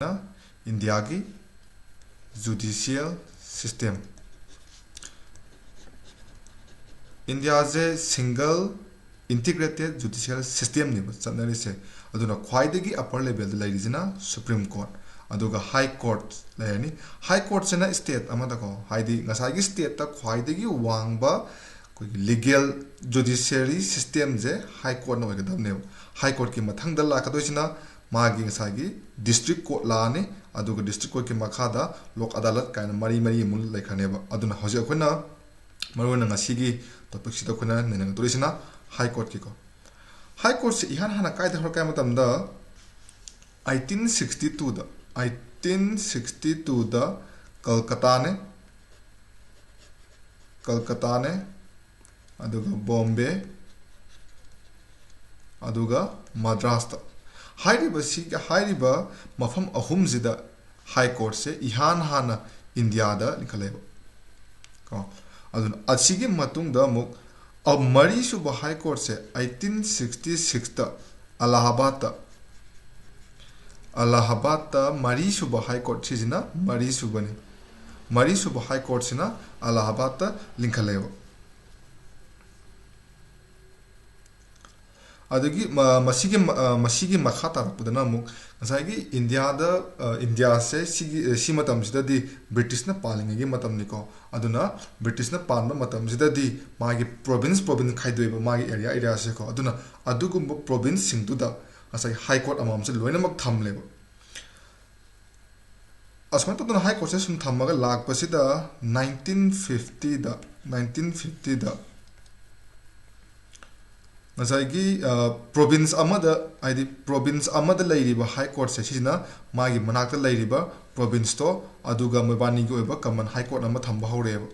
India की judicial system. India is a single integrated judicial system ni channari se aduna khwaidagi upper level da lairina Supreme Court aduga High Court layani High Court sena state amada ko haidi ngasagi state ta khwaidagi wangba legal judiciary system je High Court na oigadamne High Court ki mathang da lakadosina magi ngasagi district court laani aduga district court ki makhada lok adalat kaina mari mul laikhaneba aduna hoje khona marwana ngasigi topic sida khona nenang turisina High Court ki ko High Court se ihan hana kaida hor kai matamda 1862 da Kolkata ne aduga Bombay aduga Madras ta hairiba mafam ahum zida High Court se ihan hana India da likhaleba ko adun asigi matung da muk mari suba High Court se 1866 ta Allahabad ta mari suba High Court sina mari suba High Court sina Allahabad ta likhaleba adagi masigi makha tarakpudana muk ngasagi India se si matam sida di British na palingi matam niko aduna British na palma matam sida di magi province khaidoiba magi area se ko aduna adugumba province singtu da ngasagi High Court amam se loina mak thamleba asman to High Court se sum thamaga lakpa sida 1950 da Nasagi province amada lairiba High Court se sina magi manakta lairiba province to aduga mabani gi oiba common High Court ama thamba haureba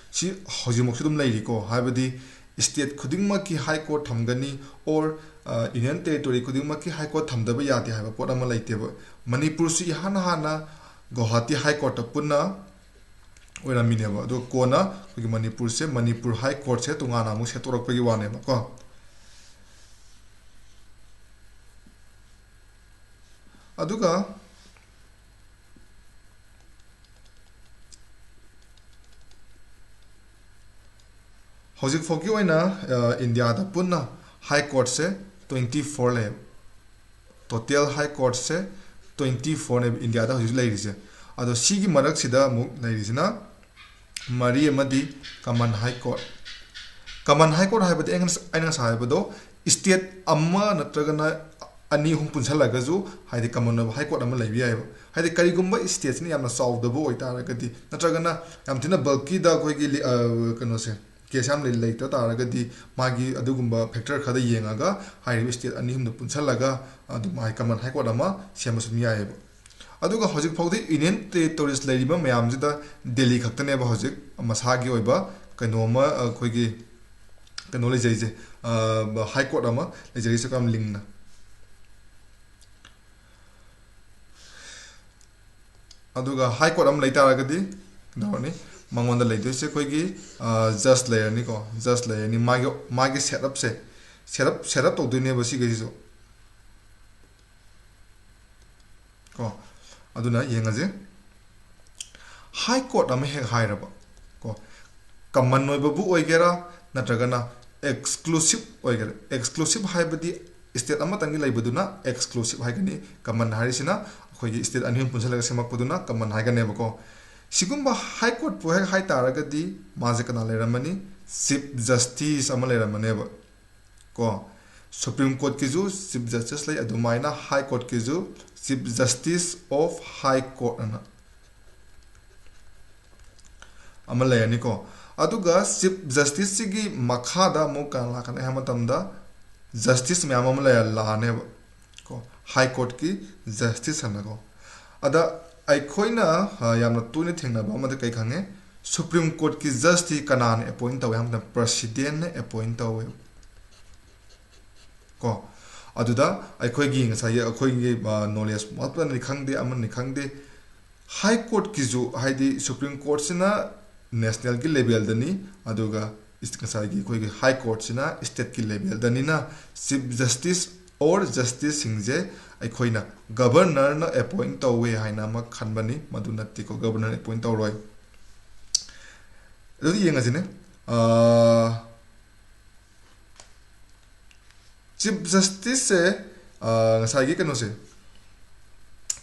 si hojimok sudum lairi ko habadi state khudingma ki High Court thamgani or Union Territory khudingma ki High Court thamdaba yati haiba pot ama laiteba Manipur si hana Guwahati High Court ta punna oira mineba do kona ki Manipur High Court se tungana mu se torak pagi waneba ko aduga hojik foki oina India da punna High Court se 24 le total High Court se 24 ne India da hojik lairise ado sigi marak sida mu lairisina mari amadi common High Court haibadi aina sa haibado state amma natragana ani hum punsalagazu haidi common High Court ama laibi aiba haidi karigumba states ni yamna sawdabo oitaragadi natragana yamthina bulky da koigi kano se case am later taragadi magi adugumba factor khada yengaga hairi state ani hum punsalaga adu mai common High Court ama semasumi aiba aduga hojik phawdi Union Territories laiba mayam jida Delhi khaktane ba hojik masagi oiba kanoma koigi kano lejaije High Court ama lejaise kam lingna aduga High Court am laitaragadi dawani mangonda laitoise koigi just layer ni ko just layer ni magi setup to dune basi gejo ko aduna yengaje High Court am he hairaba ko common noibabu oigera natragana exclusive haibadi state ama tangi laibaduna exclusive haigani common harisina khoigi state anhim punsalaga semakpaduna common haigane bako sigumba High Court po hai taragadi maje kana leramani Chief Justice ama leramane ba ko Supreme Court ki ju Chief Justice lai adumaina High Court ki ju Chief Justice of High Court ana ama layani ko aduga Chief Justice sigi makhada mo kan la kana hamatamda justice me ama laya lane ba ko High Court ki justice ana ko ada aikhoina yamna tuni thengna ba amada kai khange Supreme Court ki justice kanan appoint taw hamna president ne appoint taw ko aduda aikhoi gi ngasa ya akhoi gi knowledge matla ni khangde aman ni khangde High Court ki ju haidi Supreme Court sina national ki level dani aduga istkasa gi koi gi High Court sina state ki level dani na Chief Justice or justice singje aikoina governor na appoint tawe haina ma khanbani madu natti ko governor appoint tawroi adu yenga jine chief justice se ngasai gi kano se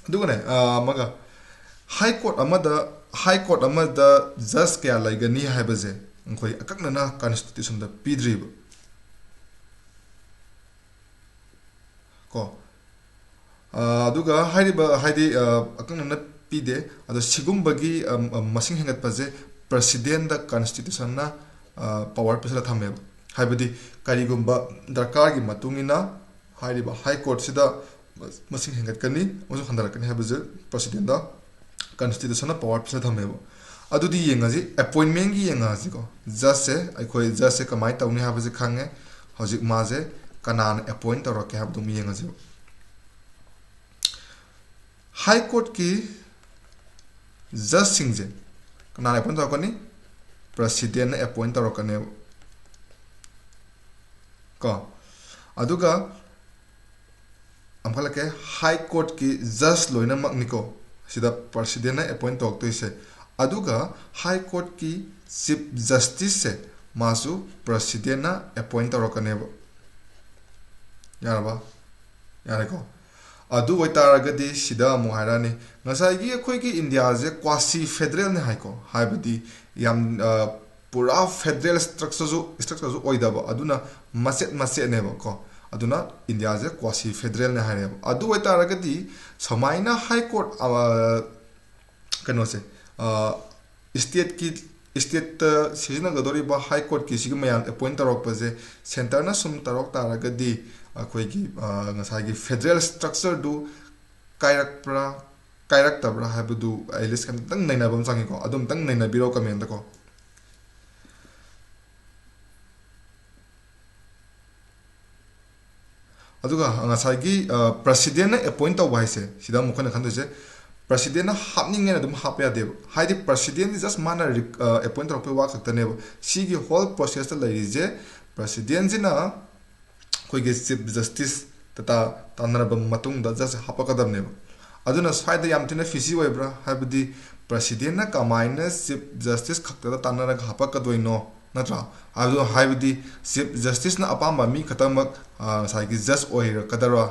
dugane maga high court amada just kya laigani haibaje ngkhoi akakna na constitution da pidrib ko aduga haidi akakna na pide ado sigumbagi masing hengat paje president da constitution na power pesala thame haibadi karigumba darkar gi matungina hairiba high court sida masing hengat kani ojo khandara kani habaje president da constitution na power pesala thame adudi yengaji appointment gi yengaji ko just se akhoi just se kamai tawni habaje khange hojik maje kanan appoint tawra ke habdu mi yengaji high court ki just singje kanan appoint tawra kani president na appoint tawra kane ko aduga amkhala ke high court ki just loina makniko sida president na appoint tok toise aduga high court ki chief justice se masu president na appoint torokanebo yaraba yareko adu oitaragadi sida amu hairani ngasai gi akhoi ki india je quasi federal ne haiko haibadi yam pura federal structure ju oidaba aduna maset nebo ko aduna india je quasi federal ne haireba adu oitaragadi samaina high court kano se state season gadori ba high court ki sig mayan appoint tarok paje center na sum tarok taragadi akhoi ki ngasai gi federal structure du kairak tabra habudu ailis kan tang naina bam changi ko adum tang naina biro comment ko aduga ngasai gi president na appoint taw bai se sida mukhana khan se president na hapning na dum hapya de haidi president is just mana appoint ro pe wa khakta ne si gi whole process la je president jina khoi ge chief justice tata tanara bam matung da just hapakadam ne aduna saida yam tina fisi wai bra habdi president na kamaina chief justice khakta da tanara hapakadoi no natra adu habdi chief justice na apamba mi khatamak sai gi just oi kadara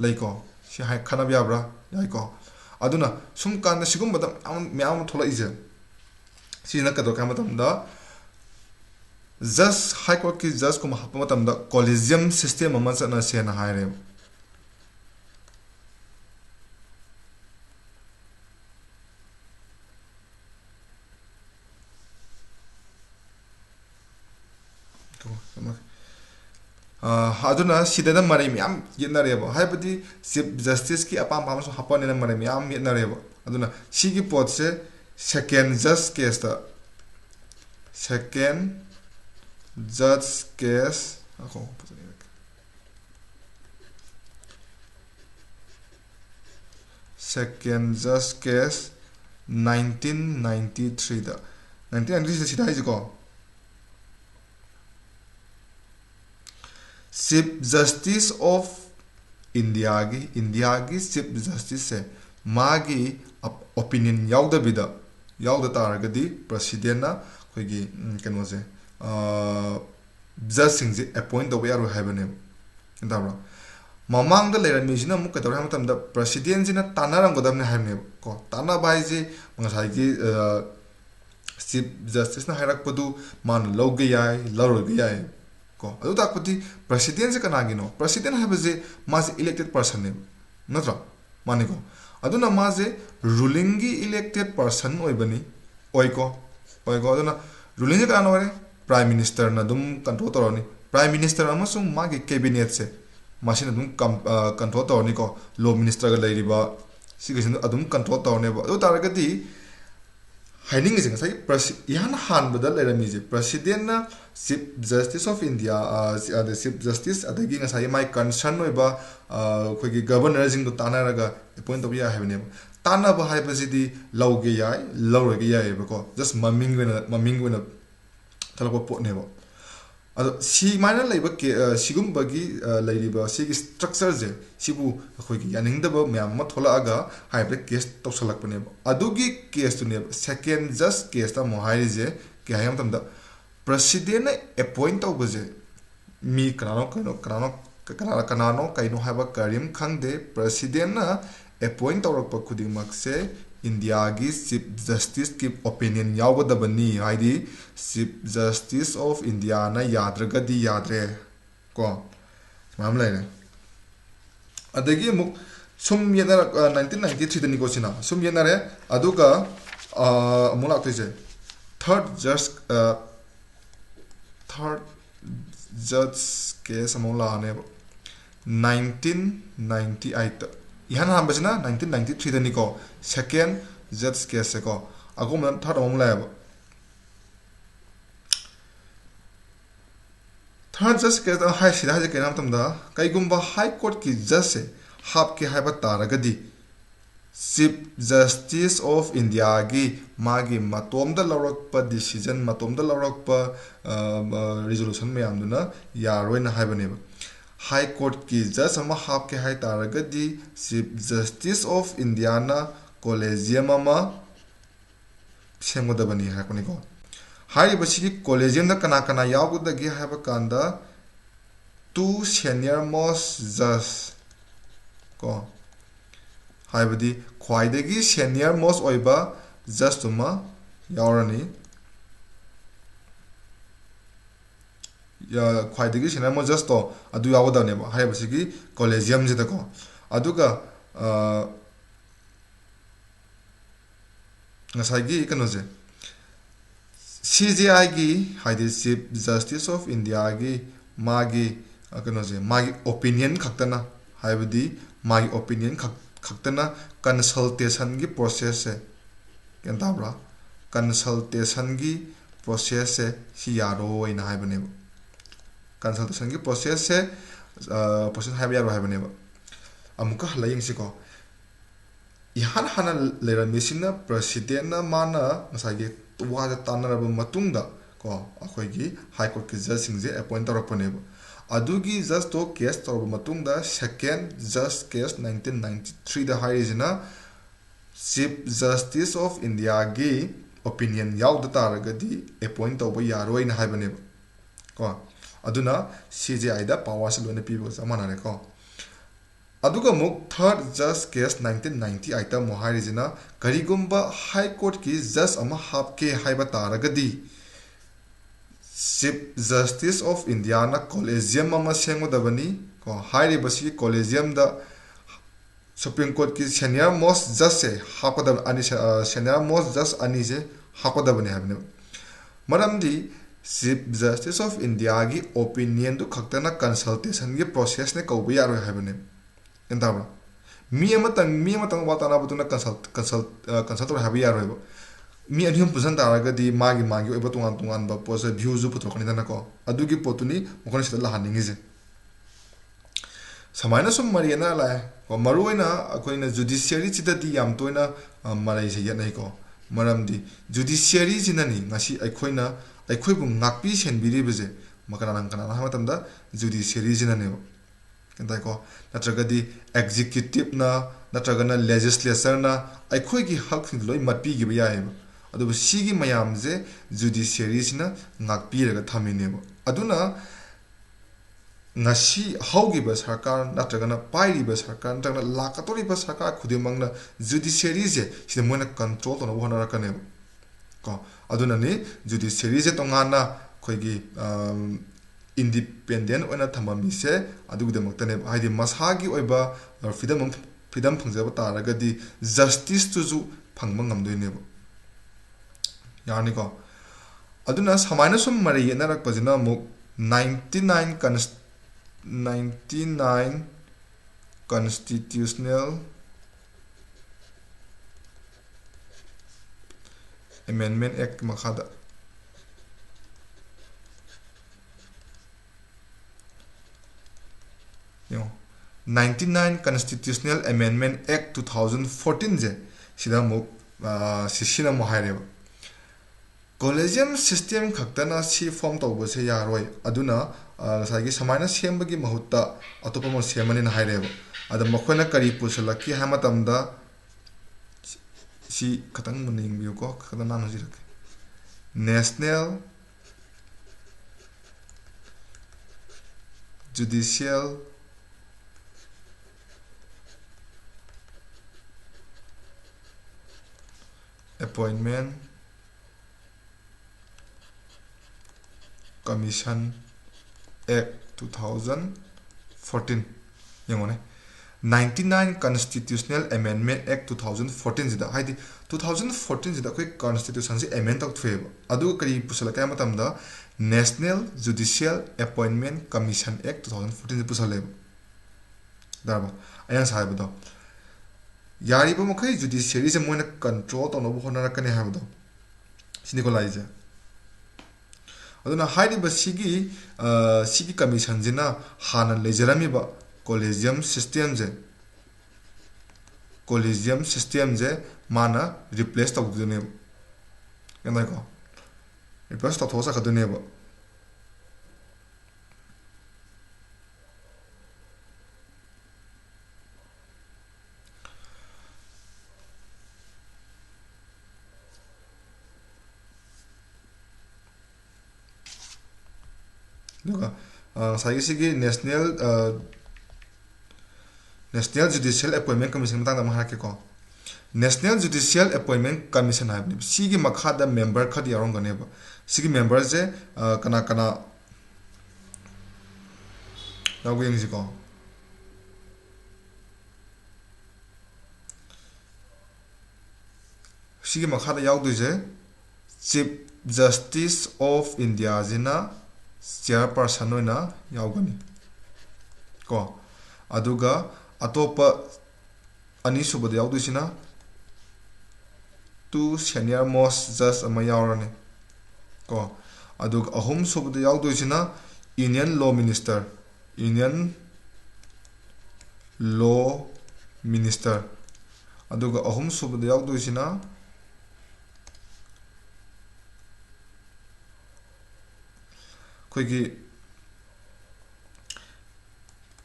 leiko si hai khana bya bra yaiko aduna sum kan sigum badam myam thola ije sina kador ka matam da just high court ki just kum hapa matam da collegium system ama chana se na haire aduna sidana mari myam yenarebo haibadi chief justice ki apam pam so hapane na mari myam yenarebo aduna sigi pot se second judge case da second judge case ako second judge case 1993 da 1993 sida hi ko chief justice of india gi chief justice se magi opinion yauda bida yauda taragadi president na khoigi kano se judge sing je appoint the way aro habane ndabra mamang da leran mi jina mu ka tor hamatam da president jina tanaram godam ne habne ko tana bai je mangasai gi chief justice na harak padu man loge yai loroge yai ko adu takpati president se kana gino president habaje mas elected person ne natra mane ko aduna maje ruling gi elected person oibani oiko aduna ruling ga no re prime minister na dum control toroni prime minister amasung magi cabinet se machine dum control toroni ko law minister ga leiriba sigisin adum control torne ba adu taragati hiding is sai yan han badal lerami je president na chief justice of india the chief justice adagi ngasai mai concern noi ba khoi gi governor jing do tanaraga appoint to ya have ne tana ba hai basidi lawge yai lawge yai ba ko just maming wena thalako pot ne ba ꯑꯗꯣ ꯁꯤꯃꯥꯏꯅ ꯂꯩꯕ ꯁꯤꯒꯨꯝꯕꯒꯤ ꯂꯩꯔꯤꯕ ꯁꯤꯒꯤ ꯁ꯭ꯇ꯭ꯔꯛꯆꯔꯁꯦ ꯁꯤꯕꯨ ꯑꯩꯈꯣꯏꯒꯤ ꯌꯥꯅꯤꯡꯗꯕ ꯃꯌꯥꯝ ꯑꯃ ꯊꯣꯛꯂꯛꯑꯒ ꯍꯥꯏꯕꯗ ꯀꯦꯁ ꯇꯧꯁꯜꯂꯛꯄꯅꯦꯕ ꯑꯗꯨꯒꯤ ꯀꯦꯁꯇꯨꯅꯦꯕ ꯁꯦꯀꯦꯟ ꯖꯁ ꯀꯦꯁꯇ ꯑꯃꯨꯛ ꯍꯥꯏꯔꯤꯁꯦ ꯀꯩ ꯍꯥꯏꯕ ꯃꯇꯝꯗ ꯄ꯭ꯔꯁꯤꯗꯦꯟꯅ ꯑꯦꯄꯣꯏꯟ ꯇꯧꯕꯁꯦ ꯃꯤ ꯀꯅꯥꯅꯣ ꯀꯩꯅꯣ ꯍꯥꯏꯕ ꯀꯔꯤꯝ ꯈꯪꯗꯦ ꯄ꯭ꯔꯁꯤꯗꯦꯟꯅ ꯑꯦꯄꯣꯏꯟ ꯇꯧꯔꯛꯄ ꯈꯨꯗꯤꯡꯃꯛꯁꯦ ꯏꯟꯗꯤꯌꯥꯒꯤ ꯆꯤꯞ ꯖꯁꯇꯤꯁꯀꯤ ꯑꯣꯄꯤꯅꯤꯌꯟ ꯌꯥꯎꯒꯗꯕꯅꯤ ꯍꯥꯏꯗꯤ ꯆꯤꯞ ꯖꯁꯇꯤꯁ ꯑꯣꯐ ꯏꯟꯗꯤꯌꯥꯅ ꯌꯥꯗ꯭ꯔꯒꯗꯤ ꯌꯥꯗ꯭ꯔꯦ ꯀꯣ ꯁꯨꯃꯥꯏꯅ ꯂꯩꯔꯦ ꯑꯗꯒꯤ ꯑꯃꯨꯛ ꯁꯨꯝ ꯌꯦꯠꯅꯔꯛ 1993ꯗꯅꯤꯀꯣ ꯁꯤꯅ ꯁꯨꯝ ꯌꯦꯠꯅꯔꯦ ꯑꯗꯨꯒ ꯑꯃꯨꯛ ꯂꯥꯛꯇꯣꯏꯁꯦ ꯊꯥꯔꯠ ꯖꯁ ꯀꯦꯁ ꯑꯃꯨꯛ ꯂꯥꯛꯑꯅꯦꯕ 1998ꯇ ꯏꯍꯥꯟ ꯍꯥꯟꯕꯁꯤꯅ 1993ꯗꯅꯤꯀꯣ ꯁꯦꯀꯦꯟ ꯖꯁ ꯀꯦꯁꯁꯦꯀꯣ ꯑꯒꯨꯝꯕ ꯊꯥꯔꯠ ꯑꯃꯨꯛ ꯂꯥꯛꯑꯦꯕ ꯊꯥꯔꯠ ꯖꯁ ꯀꯦꯁꯇ ꯁꯤꯗ ꯍꯥꯏꯁꯦ ꯀꯩꯅꯣ ꯃꯇꯝꯗ ꯀꯩꯒꯨꯝꯕ ꯍꯥꯏ ꯀꯣꯔꯠꯀꯤ ꯖꯁꯁꯦ ꯍꯥꯞꯀꯦ ꯍꯥꯏꯕ ꯇꯥꯔꯒꯗꯤ ꯆꯤꯞ ꯖꯁꯇꯤꯁ ꯑꯣꯐ ꯏꯟꯗꯤꯌꯥꯒꯤ ꯃꯥꯒꯤ ꯃꯇꯣꯝꯗ ꯂꯧꯔꯛꯄ ꯗꯤꯁꯤꯖꯟ ꯃꯇꯣꯝꯗ ꯂꯧꯔꯛꯄ ꯔꯤꯖꯣꯂꯨꯁꯟ ꯃꯌꯥꯝꯗꯨꯅ ꯌꯥꯔꯣꯏꯅ ꯍꯥꯏꯕꯅꯦꯕ ꯍꯥꯏ ꯀꯣꯔꯠꯀꯤ ꯖꯁ ꯑꯃ ꯍꯥꯞꯀꯦ ꯍꯥꯏ ꯇꯥꯔꯒꯗꯤ ꯆꯤꯞ ꯖꯁꯇꯤꯁ ꯑꯣꯐ ꯏꯟꯗꯤꯌꯥꯅ ꯀꯣꯂꯦꯖꯤꯌꯝ ꯑꯃ ꯁꯦꯝꯒꯗꯕꯅꯤ ꯍꯥꯏꯔꯛꯄꯅꯤꯀꯣ ꯍꯥꯏꯔꯤꯕꯁꯤꯒꯤ ꯀꯣꯂꯦꯖꯤꯌꯝꯗ ꯀꯅꯥ ꯀꯅꯥ ꯌꯥꯎꯒꯗꯒꯦ ꯍꯥꯏꯕ ꯀꯥꯟꯗ ꯇꯨ ꯁꯦꯅꯤꯌꯔ ꯃꯣꯁ ꯖꯁ ꯀꯣ ꯍꯥꯏꯕꯗꯤ ꯈ꯭ꯋꯥꯏꯗꯒꯤ ꯁꯦꯅꯤꯌꯔ ꯃꯣꯁ ꯑꯣꯏꯕ ꯖꯁꯇꯨꯃ ꯌꯥꯎꯔꯅꯤ ꯈ꯭ꯋꯥꯏꯗꯒꯤ ꯁꯦꯅꯤꯌꯔ ꯃꯣꯁ ꯖꯁꯇꯣ ꯑꯗꯨ ꯌꯥꯎꯒꯗꯕꯅꯦꯕ ꯍꯥꯏꯔꯤꯕꯁꯤꯒꯤ ꯀꯣꯂꯦꯖꯤꯌꯝꯁꯤꯗꯀꯣ ꯑꯗꯨꯒ ꯉꯁꯥꯏꯒꯤ ꯀꯩꯅꯣꯁꯦ ꯁꯤ ꯖꯤ ꯑꯥꯏꯒꯤ ꯍꯥꯏꯗꯤ ꯆꯤꯞ ꯖꯁꯇꯤꯁ ꯑꯣꯐ ꯏꯟꯗꯤꯌꯥꯒꯤ ꯃꯥꯒꯤ ꯀꯩꯅꯣꯁꯦ ꯃꯥꯒꯤ ꯑꯣꯄꯤꯅꯤꯌꯟ ꯈꯛꯇꯅ ꯍꯥꯏꯕꯗꯤ ꯃꯥꯒꯤ ꯑꯣꯄꯤꯅꯤꯌꯟ ꯈꯛꯇꯅ ꯀꯟꯁꯜꯇꯦꯁꯟꯒꯤ ꯄ꯭ꯔꯣꯁꯦꯁꯁꯦ ꯒ꯭ꯌꯥꯟ ꯇꯥꯕ꯭ꯔꯥ ꯀꯟꯁꯜꯇꯦꯁꯟꯒꯤ ꯄ꯭ꯔꯣꯁꯦꯁꯁꯦ ꯁꯤ ꯌꯥꯔꯣꯏꯅ ꯍꯥꯏꯕꯅꯦꯕ ꯀꯟꯁꯜꯇꯦꯁꯟꯒꯤ ꯄ꯭ꯔꯣꯁꯦꯁ ꯍꯥꯏꯕ ꯌꯥꯔꯣꯏ ꯍꯥꯏꯕꯅꯦꯕ ꯑꯃꯨꯛꯀ ꯍꯜꯂ ꯌꯦꯡꯁꯤꯀꯣ ꯏꯍꯥꯟ ꯍꯥꯟꯅ ꯂꯩꯔꯝꯃꯤꯁꯤꯅ ꯄ꯭ꯔꯁꯤꯗꯦꯟꯅ ꯃꯥꯅ ꯉꯁꯥꯏꯒꯤ ꯋꯥꯁꯦ ꯇꯥꯟꯅꯔꯕ ꯃꯇꯨꯡꯗ ꯀꯣ ꯑꯩꯈꯣꯏꯒꯤ ꯍꯥꯏ ꯀꯣꯔꯠꯀꯤ ꯖꯁꯁꯤꯡꯁꯦ ꯑꯦꯄꯣꯏꯟ ꯇꯧꯔꯛꯄꯅꯦꯕ ꯑꯗꯨꯒꯤ ꯖꯁꯇꯣ ꯀꯦꯁ ꯇꯧꯔꯕ ꯃꯇꯨꯡꯗ ꯁꯦꯀꯦꯟ ꯖꯁ ꯀꯦꯁ 1993ꯗ ꯍꯥꯏꯔꯤꯁꯤꯅ ꯆꯤꯞ ꯖꯁꯇꯤꯁ ꯑꯣꯐ ꯏꯟꯗꯤꯌꯥꯒꯤ ꯑꯣꯄꯤꯅꯤꯌꯟ ꯌꯥꯎꯗ ꯇꯥꯔꯒꯗꯤ ꯑꯦꯄꯣꯏꯟ ꯇꯧꯕ ꯌꯥꯔꯣꯏꯅ ꯍꯥꯏꯕꯅꯦꯕ ꯀꯣ ꯑꯗꯨꯅ ꯁꯤ ꯖꯤ ꯑꯥꯏꯗ ꯄꯋꯥꯔꯁꯦ ꯂꯣꯏꯅ ꯄꯤꯕꯒ ꯆꯞ ꯃꯥꯟꯅꯔꯦꯀꯣ ꯑꯗꯨꯒ ꯑꯃꯨꯛ ꯊꯥꯔꯠ ꯖꯁ ꯀꯦꯁ 1998ꯇ ꯑꯃꯨꯛ ꯍꯥꯏꯔꯤꯁꯤꯅ ꯀꯔꯤꯒꯨꯝꯕ ꯍꯥꯏ ꯀꯣꯔꯠꯀꯤ ꯖꯁ ꯑꯃ ꯍꯥꯞꯀꯦ ꯍꯥꯏꯕ ꯇꯥꯔꯒꯗꯤ ꯆꯤꯞ ꯖꯁꯇꯤꯁ ꯑꯣꯐ ꯏꯟꯗꯤꯌꯥꯅ ꯀꯣꯂꯦꯖꯤꯌꯝ ꯑꯃ ꯁꯦꯝꯒꯗꯕꯅꯤ ꯀꯣ ꯍꯥꯏꯔꯤꯕꯁꯤꯒꯤ ꯀꯣꯂꯦꯖꯤꯌꯝꯗ ꯁꯨꯄ꯭ꯔꯤꯝ ꯀꯣꯔꯠꯀꯤ ꯁꯦꯅꯤꯌꯔ ꯃꯣꯁ ꯖꯁꯁꯦ ꯍꯥꯞꯀꯗꯕ ꯁꯦꯅꯤꯌꯔ ꯃꯣꯁ ꯖꯁ ꯑꯅꯤꯁꯦ ꯍꯥꯞꯀꯗꯕꯅꯤ ꯍꯥꯏꯕꯅꯦꯕ ꯃꯔꯝꯗꯤ ꯆꯤꯞ ꯖꯁꯇꯤꯁ ꯑꯣꯐ ꯏꯟꯗꯤꯌꯥꯒꯤ ꯑꯣꯄꯤꯅꯤꯌꯟꯗꯨ ꯈꯛꯇꯅ ꯀꯟꯁꯜꯇꯦꯁꯟꯒꯤ ꯄ꯭ꯔꯣꯁꯦꯁꯅꯦ ꯀꯧꯕ ꯌꯥꯔꯣꯏ ꯍꯥꯏꯕꯅꯦꯕ ꯒ꯭ꯌꯥꯟ ꯇꯥꯕ꯭ꯔꯥ ꯃꯤ ꯑꯃꯇꯪ ꯋꯥ ꯇꯥꯟꯅꯕꯗꯨꯅ ꯀꯟꯁꯜ ꯇꯧꯔꯦ ꯍꯥꯏꯕ ꯌꯥꯔꯣꯏꯕ ꯃꯤ ꯑꯅꯤ ꯑꯍꯨꯝ ꯄꯨꯟꯁꯤꯟ ꯇꯥꯔꯒꯗꯤ ꯃꯥꯒꯤ ꯑꯣꯏꯕ ꯇꯣꯉꯥꯟ ꯇꯣꯉꯥꯟꯕ ꯄꯣꯠꯁꯦ ꯚ꯭ꯌꯨꯁꯨ ꯄꯨꯊꯣꯛꯀꯅꯤꯗꯅꯀꯣ ꯑꯗꯨꯒꯤ ꯄꯣꯠꯇꯨꯅꯤ ꯃꯈꯣꯏꯅ ꯁꯤꯗ ꯂꯥꯛꯍꯟꯅꯤꯡꯉꯤꯁꯦ ꯁꯨꯃꯥꯏꯅ ꯁꯨꯝ ꯃꯔꯤ ꯌꯦꯠꯅꯔ ꯂꯥꯛꯑꯦ ꯃꯔꯨꯑꯣꯏꯅ ꯑꯩꯈꯣꯏꯅ ꯖꯨꯗꯤꯁꯤꯌꯔꯤꯁꯤꯗꯗꯤ ꯌꯥꯝ ꯇꯣꯏꯅ ꯃꯔꯩꯁꯦ ꯌꯦꯠꯅꯩꯀꯣ ꯃꯔꯝꯗꯤ ꯖꯨꯗꯤꯁꯤꯌꯔꯤꯁꯤꯅꯅꯤ ꯉꯁꯤ ꯑꯩꯈꯣꯏꯕꯨ ꯉꯥꯛꯄꯤ ꯁꯦꯟꯕꯤꯔꯤꯕꯁꯦ ꯀꯅꯥꯅ ꯍꯥꯏꯕ ꯃꯇꯝꯗ ꯖꯨꯗꯤꯁꯤꯌꯔꯤꯁꯤꯅꯅꯦꯕ ꯇꯥꯏꯀꯣ ꯅꯠꯇ꯭ꯔꯒꯗꯤ ꯑꯦꯛꯖꯤꯀ꯭ꯌꯨꯇꯤꯞꯅ ꯅꯠꯇ꯭ꯔꯒꯅ ꯂꯦꯖꯤꯁꯂꯦꯆꯔꯅ ꯑꯩꯈꯣꯏꯒꯤ ꯍꯛꯁꯤꯡꯗꯣ ꯂꯣꯏ ꯃꯠꯄꯤꯈꯤꯕ ꯌꯥꯏꯑꯕ ꯑꯗꯨꯕꯨ ꯁꯤꯒꯤ ꯃꯌꯥꯝꯁꯦ ꯖꯨꯗꯤꯁꯤꯌꯔꯤꯁꯤꯅ ꯉꯥꯛꯄꯤꯔꯒ ꯊꯝꯃꯤꯅꯦꯕ ꯑꯗꯨꯅ ꯉꯁꯤ ꯍꯧꯈꯤꯕ ꯁꯔꯀꯥꯔ ꯅꯠꯇ꯭ꯔꯒꯅ ꯄꯥꯏꯔꯤꯕ ꯁꯔꯀꯥꯔ ꯅꯠꯇ꯭ꯔꯒꯅ ꯂꯥꯛꯀꯗꯧꯔꯤꯕ ꯁꯔꯀꯥꯔ ꯈꯨꯗꯤꯡꯃꯛꯅ ꯖꯨꯗꯤꯁꯤꯌꯔꯤꯁꯦ ꯁꯤꯗ ꯃꯣꯏꯅ ꯀꯟꯇ꯭ꯔꯣꯜ ꯇꯧꯅꯕ ꯍꯣꯠꯅꯔꯛꯀꯅꯦꯕ ꯀꯣ ꯑꯗꯨꯅꯅꯤ ꯖꯨꯗꯤꯁꯤꯌꯔꯤꯁꯦ ꯇꯣꯉꯥꯟꯅ ꯑꯩꯈꯣꯏꯒꯤ ꯏꯟꯗꯤꯄꯦꯟꯗꯦꯟ ꯑꯣꯏꯅ ꯊꯝꯃꯝꯃꯤꯁꯦ ꯑꯗꯨꯒꯤꯗꯃꯛꯇꯅꯦꯕ ꯍꯥꯏꯗꯤ ꯃꯁꯥꯒꯤ ꯑꯣꯏꯕ ꯐ꯭रीꯗꯝ ꯐꯪꯖꯕ ꯇꯥꯔꯒꯗꯤ ꯖꯁꯇꯤꯁꯇꯨꯁꯨ ꯐꯪꯕ ꯉꯝꯗꯣꯏꯅꯦꯕ ꯌꯥꯔꯅꯤꯀꯣ ꯑꯗꯨꯅ ꯁꯨꯃꯥꯏꯅ ꯁꯨꯝ ꯃꯔꯩ ꯌꯦꯠꯅꯔꯛꯄꯁꯤꯅ ꯑꯃꯨꯛ 99 constitutional amendment act ꯃꯈꯥꯗ ꯌꯦꯡꯉꯣ 99 constitutional amendment act 2014ꯁꯦ ꯁꯤꯗ ꯑꯃꯨꯛ ꯁꯤꯅ ꯑꯃꯨꯛ ꯍꯥꯏꯔꯦꯕ collegium system khakta na si form tawba se yaroi aduna ngasai samaina sembagi mahutta atopa mo semani na haireba ada makhona kari pusalaki ha matamda si khatang muning biyo ko khada nan hajirak national judicial appointment commission act 2014 yangone 99 constitutional amendment act 2014 jida haidi 2014 jida koi constitution se amend tok thweba adu kari pusala kay matamda national judicial appointment commission act 2014 pusale darba ayan sahibdo yari ba mokai judiciary se moina control to no honara kane habdo sini ko laija aduna haidi ba sigi commission jina hana lejarami ba collegium system je mana replace to dune yanai ko replace to thosa khadune ba duga sagi sigi national judicial appointment commission matang da mahake ko national judicial appointment commission habni sigi makhada member khad yarong gane ba sigi member je kana yagu yeng ko sigi makhada yawdu je chief justice of india jina chairperson oina yawgani ko aduga atopa ani subada yawdusina two senior most judge ama yawrani ko aduga ahum subada yawdusina union law minister aduga ahum subada yawdusina koigi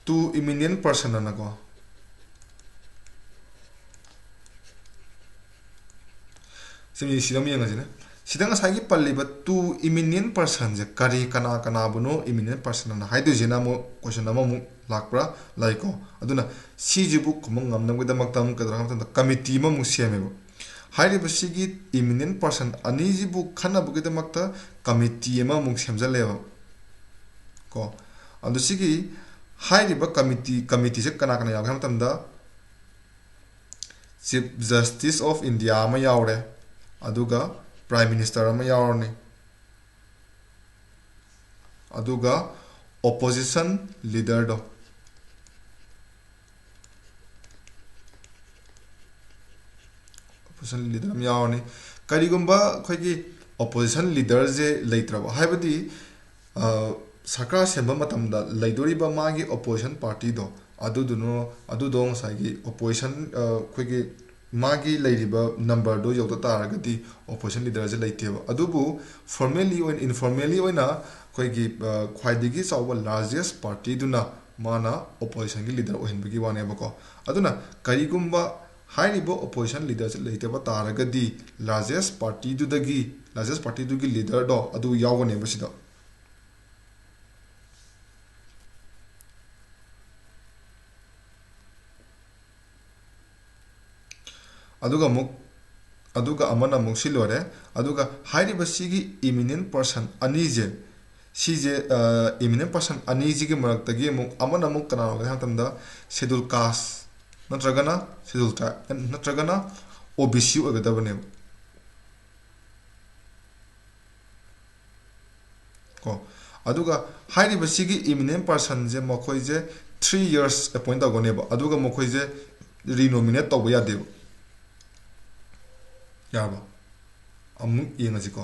two eminent person na ko simi sidam yang ajina sidang sagi palli ba two eminent person je kari kana buno eminent person na haidu jina mo question mo lakpra laiko aduna sijibu kumang ngamna gida maktam kadra hamtan committee ma mu siame bo hairi ba sigi eminent person ani jibu khana bu gida makta committee ma mu semjale ba ko adu sigi hairiba committee se kana yaw hamtamda chief justice of india ma yawre aduga prime minister ma yawrni aduga opposition leader do opposition leader ma yawrni karigumba khoigi opposition leader je leitraba haibadi sarkar semba matamda laidoriba magi opposition party do adudong sagi opposition khoigi magi lairiba number do yota taragati opposition leader je laiteba adubu formally or informally oina khoigi khwaidigi chawba largest party duna mana opposition gi leader ohenbagi waneba ko aduna karigumba hairiba opposition leader je laiteba taragati largest party dugi leader do adu yawgane basida aduga amana muk silore aduga hairiba sigi eminent person ani je eminent person ani ji gi marak tagi muk amana muk kana ga hamtamda schedule caste schedule tribe natragana OBC ogadabane ko aduga hairiba sigi eminent person je mokhoi je 3 years appoint agone ba aduga mokhoi je renominate to ya deb yaba amuk yengaji ko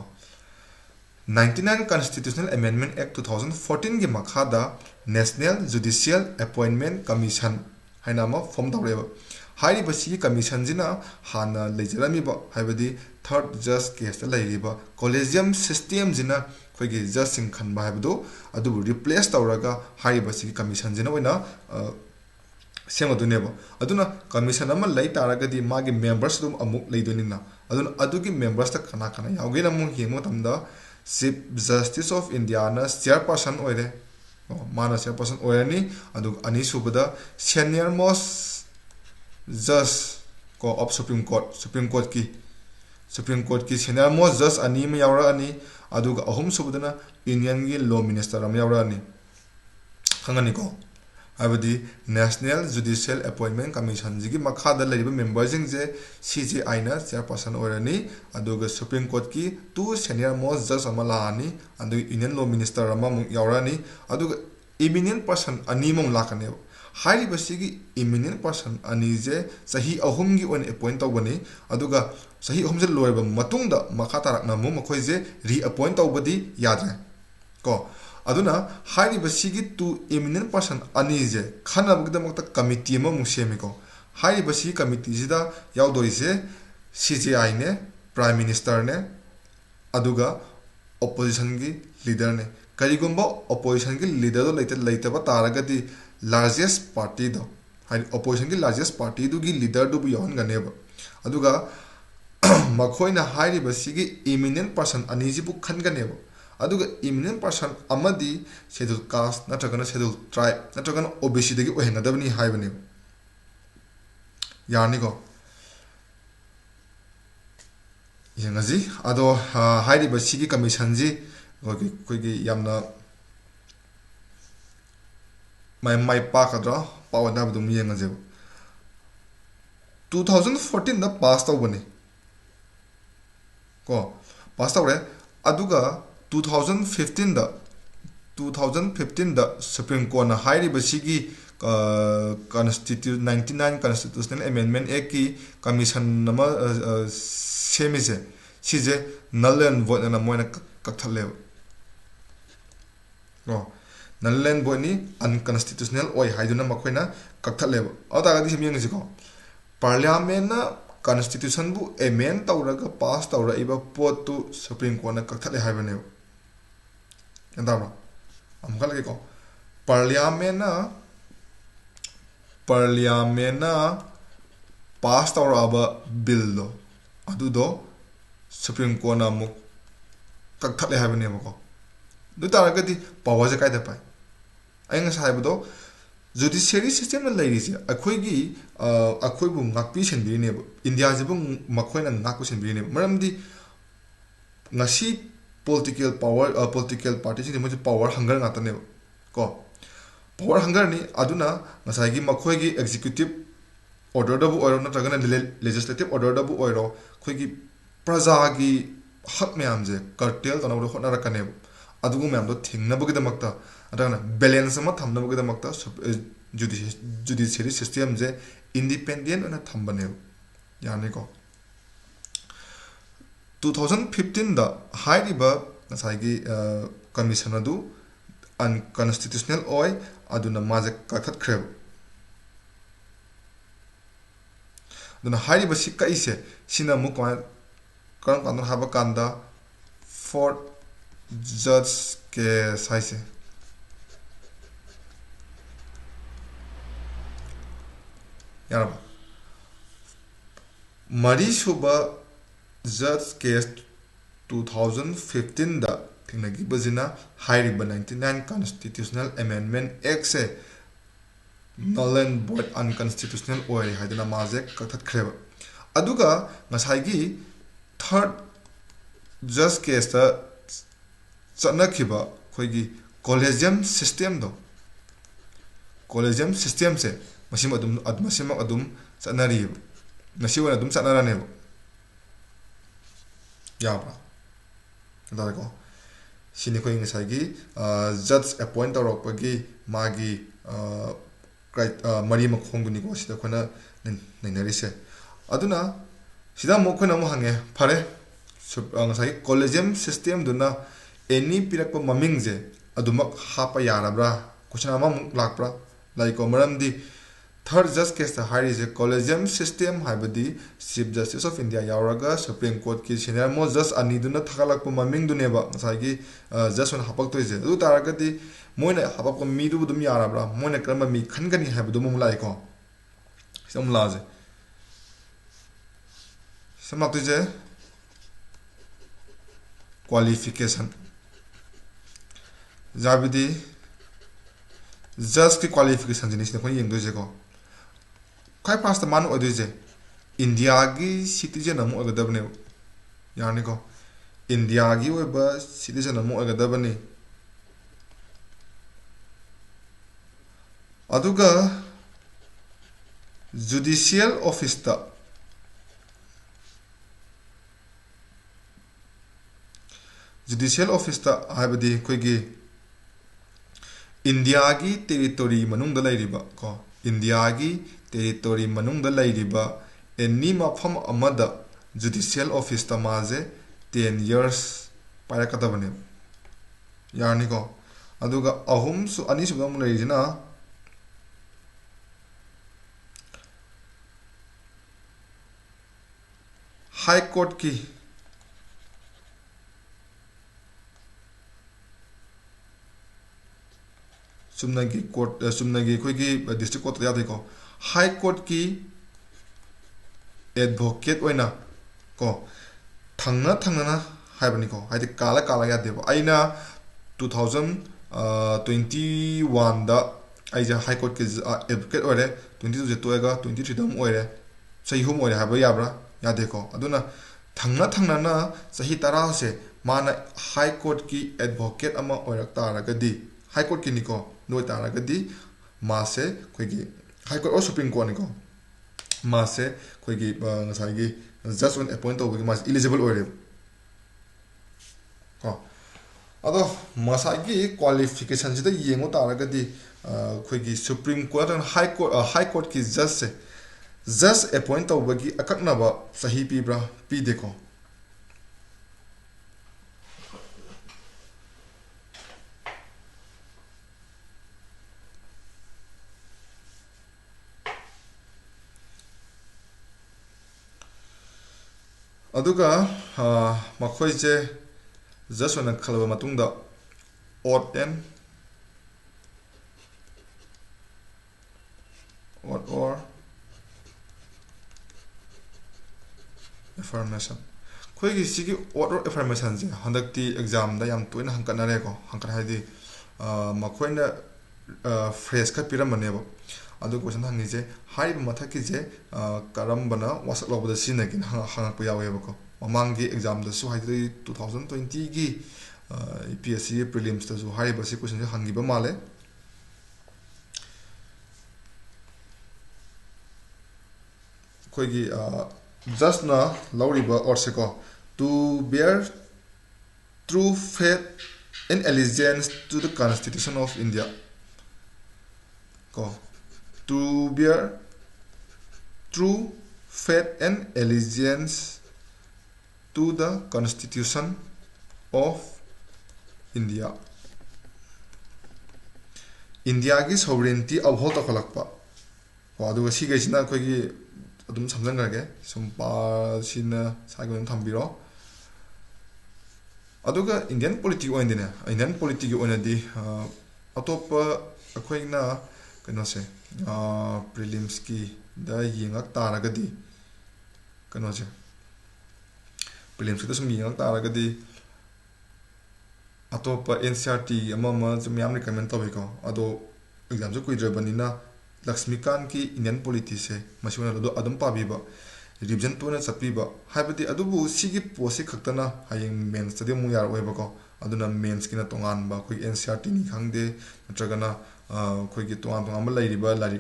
99 constitutional amendment act 2014 gi makhada national judicial appointment commission hainama form tawreba हाइरिबसी commission जिना हाना लेजरमीबा हाइबदी third जज case ता लेरिबा collegium system जिना खोगी जज सिंग खनबा हाइबदो अदुबु रिप्लेस तौरगा हाइरिबसी कमीशन जिना ओइना सेमदुनेबो अदुना कमीशन अमा लै तारगदी मागी मेंबर्स दुम अमुक लेदोनिना अदुना अदुगी मेंबर्स ता खना खना यावगेना मु हिंगो तमदा चीफ जस्टिस ऑफ इंडिया ना चेयरपर्सन ओइरे माना चेयरपर्सन ओइरनी अदु अनि सुबदा सीनियर मोस्ट जज को ऑफ सुप्रीम कोर्ट की सीनियर मोस्ट जज अनि म यावरानी अदुगा अहुम सुबदना यूनियन की लॉ मिनिस्टर अम यावरानी खंगनी को हाबदी नेशनल जुडिशियल अपॉइंटमेंट कमीशन जी की मखादा लेरिबा मेंबर जिंग जे सीजीआई ना चेयरपर्सन ओइरनी अदुगा सुप्रीम कोर्ट की टू सीनियर मोस्ट जज अम लानी अदु यूनियन लॉ मिनिस्टर अम यावरानी अदुगा इमिनेंट पर्सन अनि मम लाकने हाइरिबसीगी इमिनेंट पर्सन अनि जे सही अहुमगी ओन अपॉइंट तौबनी अदुगा सही अहुम जे लोयबा मतुंगदा मखा तारकना मु मखोय जे री अपॉइंट तौबदी याद्रे को अदुना हाइरिबसीगी टू इमिनेंट पर्सन अनि जे खनबगदमक्ता कमिटी म मुसेमिको हाइरिबसी कमिटी जिदा यावदोइसे सीजीआई ने प्राइम मिनिस्टर ने अदुगा ऑपोजिशन की लीडर ने करिगुंबा ऑपोजिशन की लीडर दो लेतबा तारगदी लार्जेस्ट पार्टी दो ऑपोजिशन की लार्जेस्ट पार्टी दुगी लीडर दुबु यहनगनेब अदुगा मखोइना हाइरिबसीगी इमिनेंट पर्सन अनिजिबु खनगनेब अदुगा इमिनेंट पर्सन अमदी शेड्यूल कास्ट नत्रगना शेड्यूल ट्राइब नत्रगना ओबीसी दगी ओहेंगदबनी हाइबने यानिको यंगजी अदो हाइरिबसीगी कमीशन जी कोई यामना माइ पाकद्रा पावना बदुम यंगजे 2014 दा पास तौबने को पास तौरे अदुगा 2015 दा सुप्रीम कोर्ट ना हाइरिबसीगी कॉन्स्टिट्यूशन 99 कॉन्स्टिट्यूशनल अमेंडमेंट एक्ट की कमीशन नमा सेमिसे सिजे नल एंड वॉइड ना मोइना कक्थले नल एंड वॉइड नि अनकॉन्स्टिट्यूशनल ओय हाइदुना मखोइना कक्थले अतागदी सिमियंगसिको पार्लियामेंट ना कॉन्स्टिट्यूशन बु एमेंड तौरगा पास तौरा इबा पोट टू सुप्रीम कोर्ट ना कक्थले हाइबने एंदाबा अमकल के को पार्लियामेंट ना पास तौराबा बिल दो अदुदो सुप्रीम कोर्ट ना मु कक्थले हाइबने को दु तारगदी पावर जे कायदा पाइ आइंग साइबदो जुडिशियरी सिस्टम ना लेरिसे अखोइगी अखोइबु ngakpi senbirine इंडिया जिबु मखोइना ngakku senbirine मरमदि ngasi political party ji mo power hunger ngatane ko power hunger ni aduna ngasai gi मखोइगी executive order da bu oiro natragana legislative order da bu oiro khoigi praja gi hak myam je curtail tonawdo hotna rakane adugu myam do thingna bugidamakta adana balance ma thamna bugidamakta judiciary system je independent na thambane yani ko 2015 da hairiba nasagi commission adu unconstitutional oy aduna maje kathat khreb aduna hairiba sikka ise sina mu kan haba kanda for judge ke saise yaraba mari suba judge case 2015 da thinagi bazina hairiba 99 constitutional amendment act se null and void unconstitutional oy haidana maje kathat khreba aduga ngasai third judge case ta chana khiba khoigi collegium system se masim adum chanari ngasi wana adum chanara ne ya ba da ko sini khoi ngasai gi judge appoint torok pagi magi mari makhong guni ko sida khona nainari se aduna sida mo khona mo hange phare ngasai collegium system duna any pirak maming je adumak hapa yarabra kuchana ma lakpra like maramdi third just case the high is a collegium system haibadi chief justice of India yauraga supreme court ki senior most just aniduna thagalak pu maming duneba sagi just on hapak toise du taragadi moina hapak ko mi du dum yarabra moina krama mi khangani haibadu mum lai ko sam laje samak tuje qualification zabidi just ki qualification jinis ne ko yeng doje ko kai past man o doje India gi citizen amu agadabne yani ko India gi oba citizen amu agadabne aduga judicial office ta haibadi koi gi India gi territory manung da lairiba ko India gi territory manung da lairiba any mafam amada judicial office ta maze 10 years para katabane yani ko aduga ahum su ani su gam lairina high court ki sumnagi court sumnagi khoi ki district court ya ko high court ki advocate oina ko thangna na haibani ko haidi kala ya deba aina 2021 da aija high court ki advocate ore 22 toega 23 dam ore sahi hum ore haba yabra ya de ko aduna thangna na sahi tara se mana high court ki advocate ama orak taragadi high court ki niko no taragadi mase khoigi high court or supreme court niko mase khoigi ngasagi just when appoint to mas eligible ore ko ado masagi qualification sida yengo taragadi khoigi supreme court and high court ki just appoint to bagi akakna ba sahi pibra pi deko aduga makhoi je just on khalaba matungda odd or affirmation khoi gi sigi odd or affirmation je handakti exam da yam toina hankanare ko hankar haidi makhoi na phrase ka piramane ba adu question hangi je hai mathaki je karambana wasak lobada sinagin hangakpa yawe ba ko mamangi exam da su haidi 2020 gi EPSC prelims da su hai ba si question je hangi ba male khoi gi just na lauriba or se ko to bear true faith and allegiance to the Constitution of India ko to bear true faith and allegiance to the Constitution of India. India ki sovereignty uphold takalakpa. Adu si gaisina khoi gi adum samjang garage sumpa sina saigom thambiro. Aduga Indian polity oindine Indian polity gi onadi atopa akhoina kano se prelims ki da yingak taragadi kano se prelims ki sum yingak taragadi atopa NCRT amama sum yam recommend tobiko ado exam ju kuidrebanina Lakshmikan ki Indian polity se masuna do adum pabiba revision to na satpiba haibati adubu sigi posi khaktana hayeng mains stadium mu yar oibako aduna mains kina tongan ba khoi NCRT ni khangde natragana khoi gi tongan tongan ma lairiba lai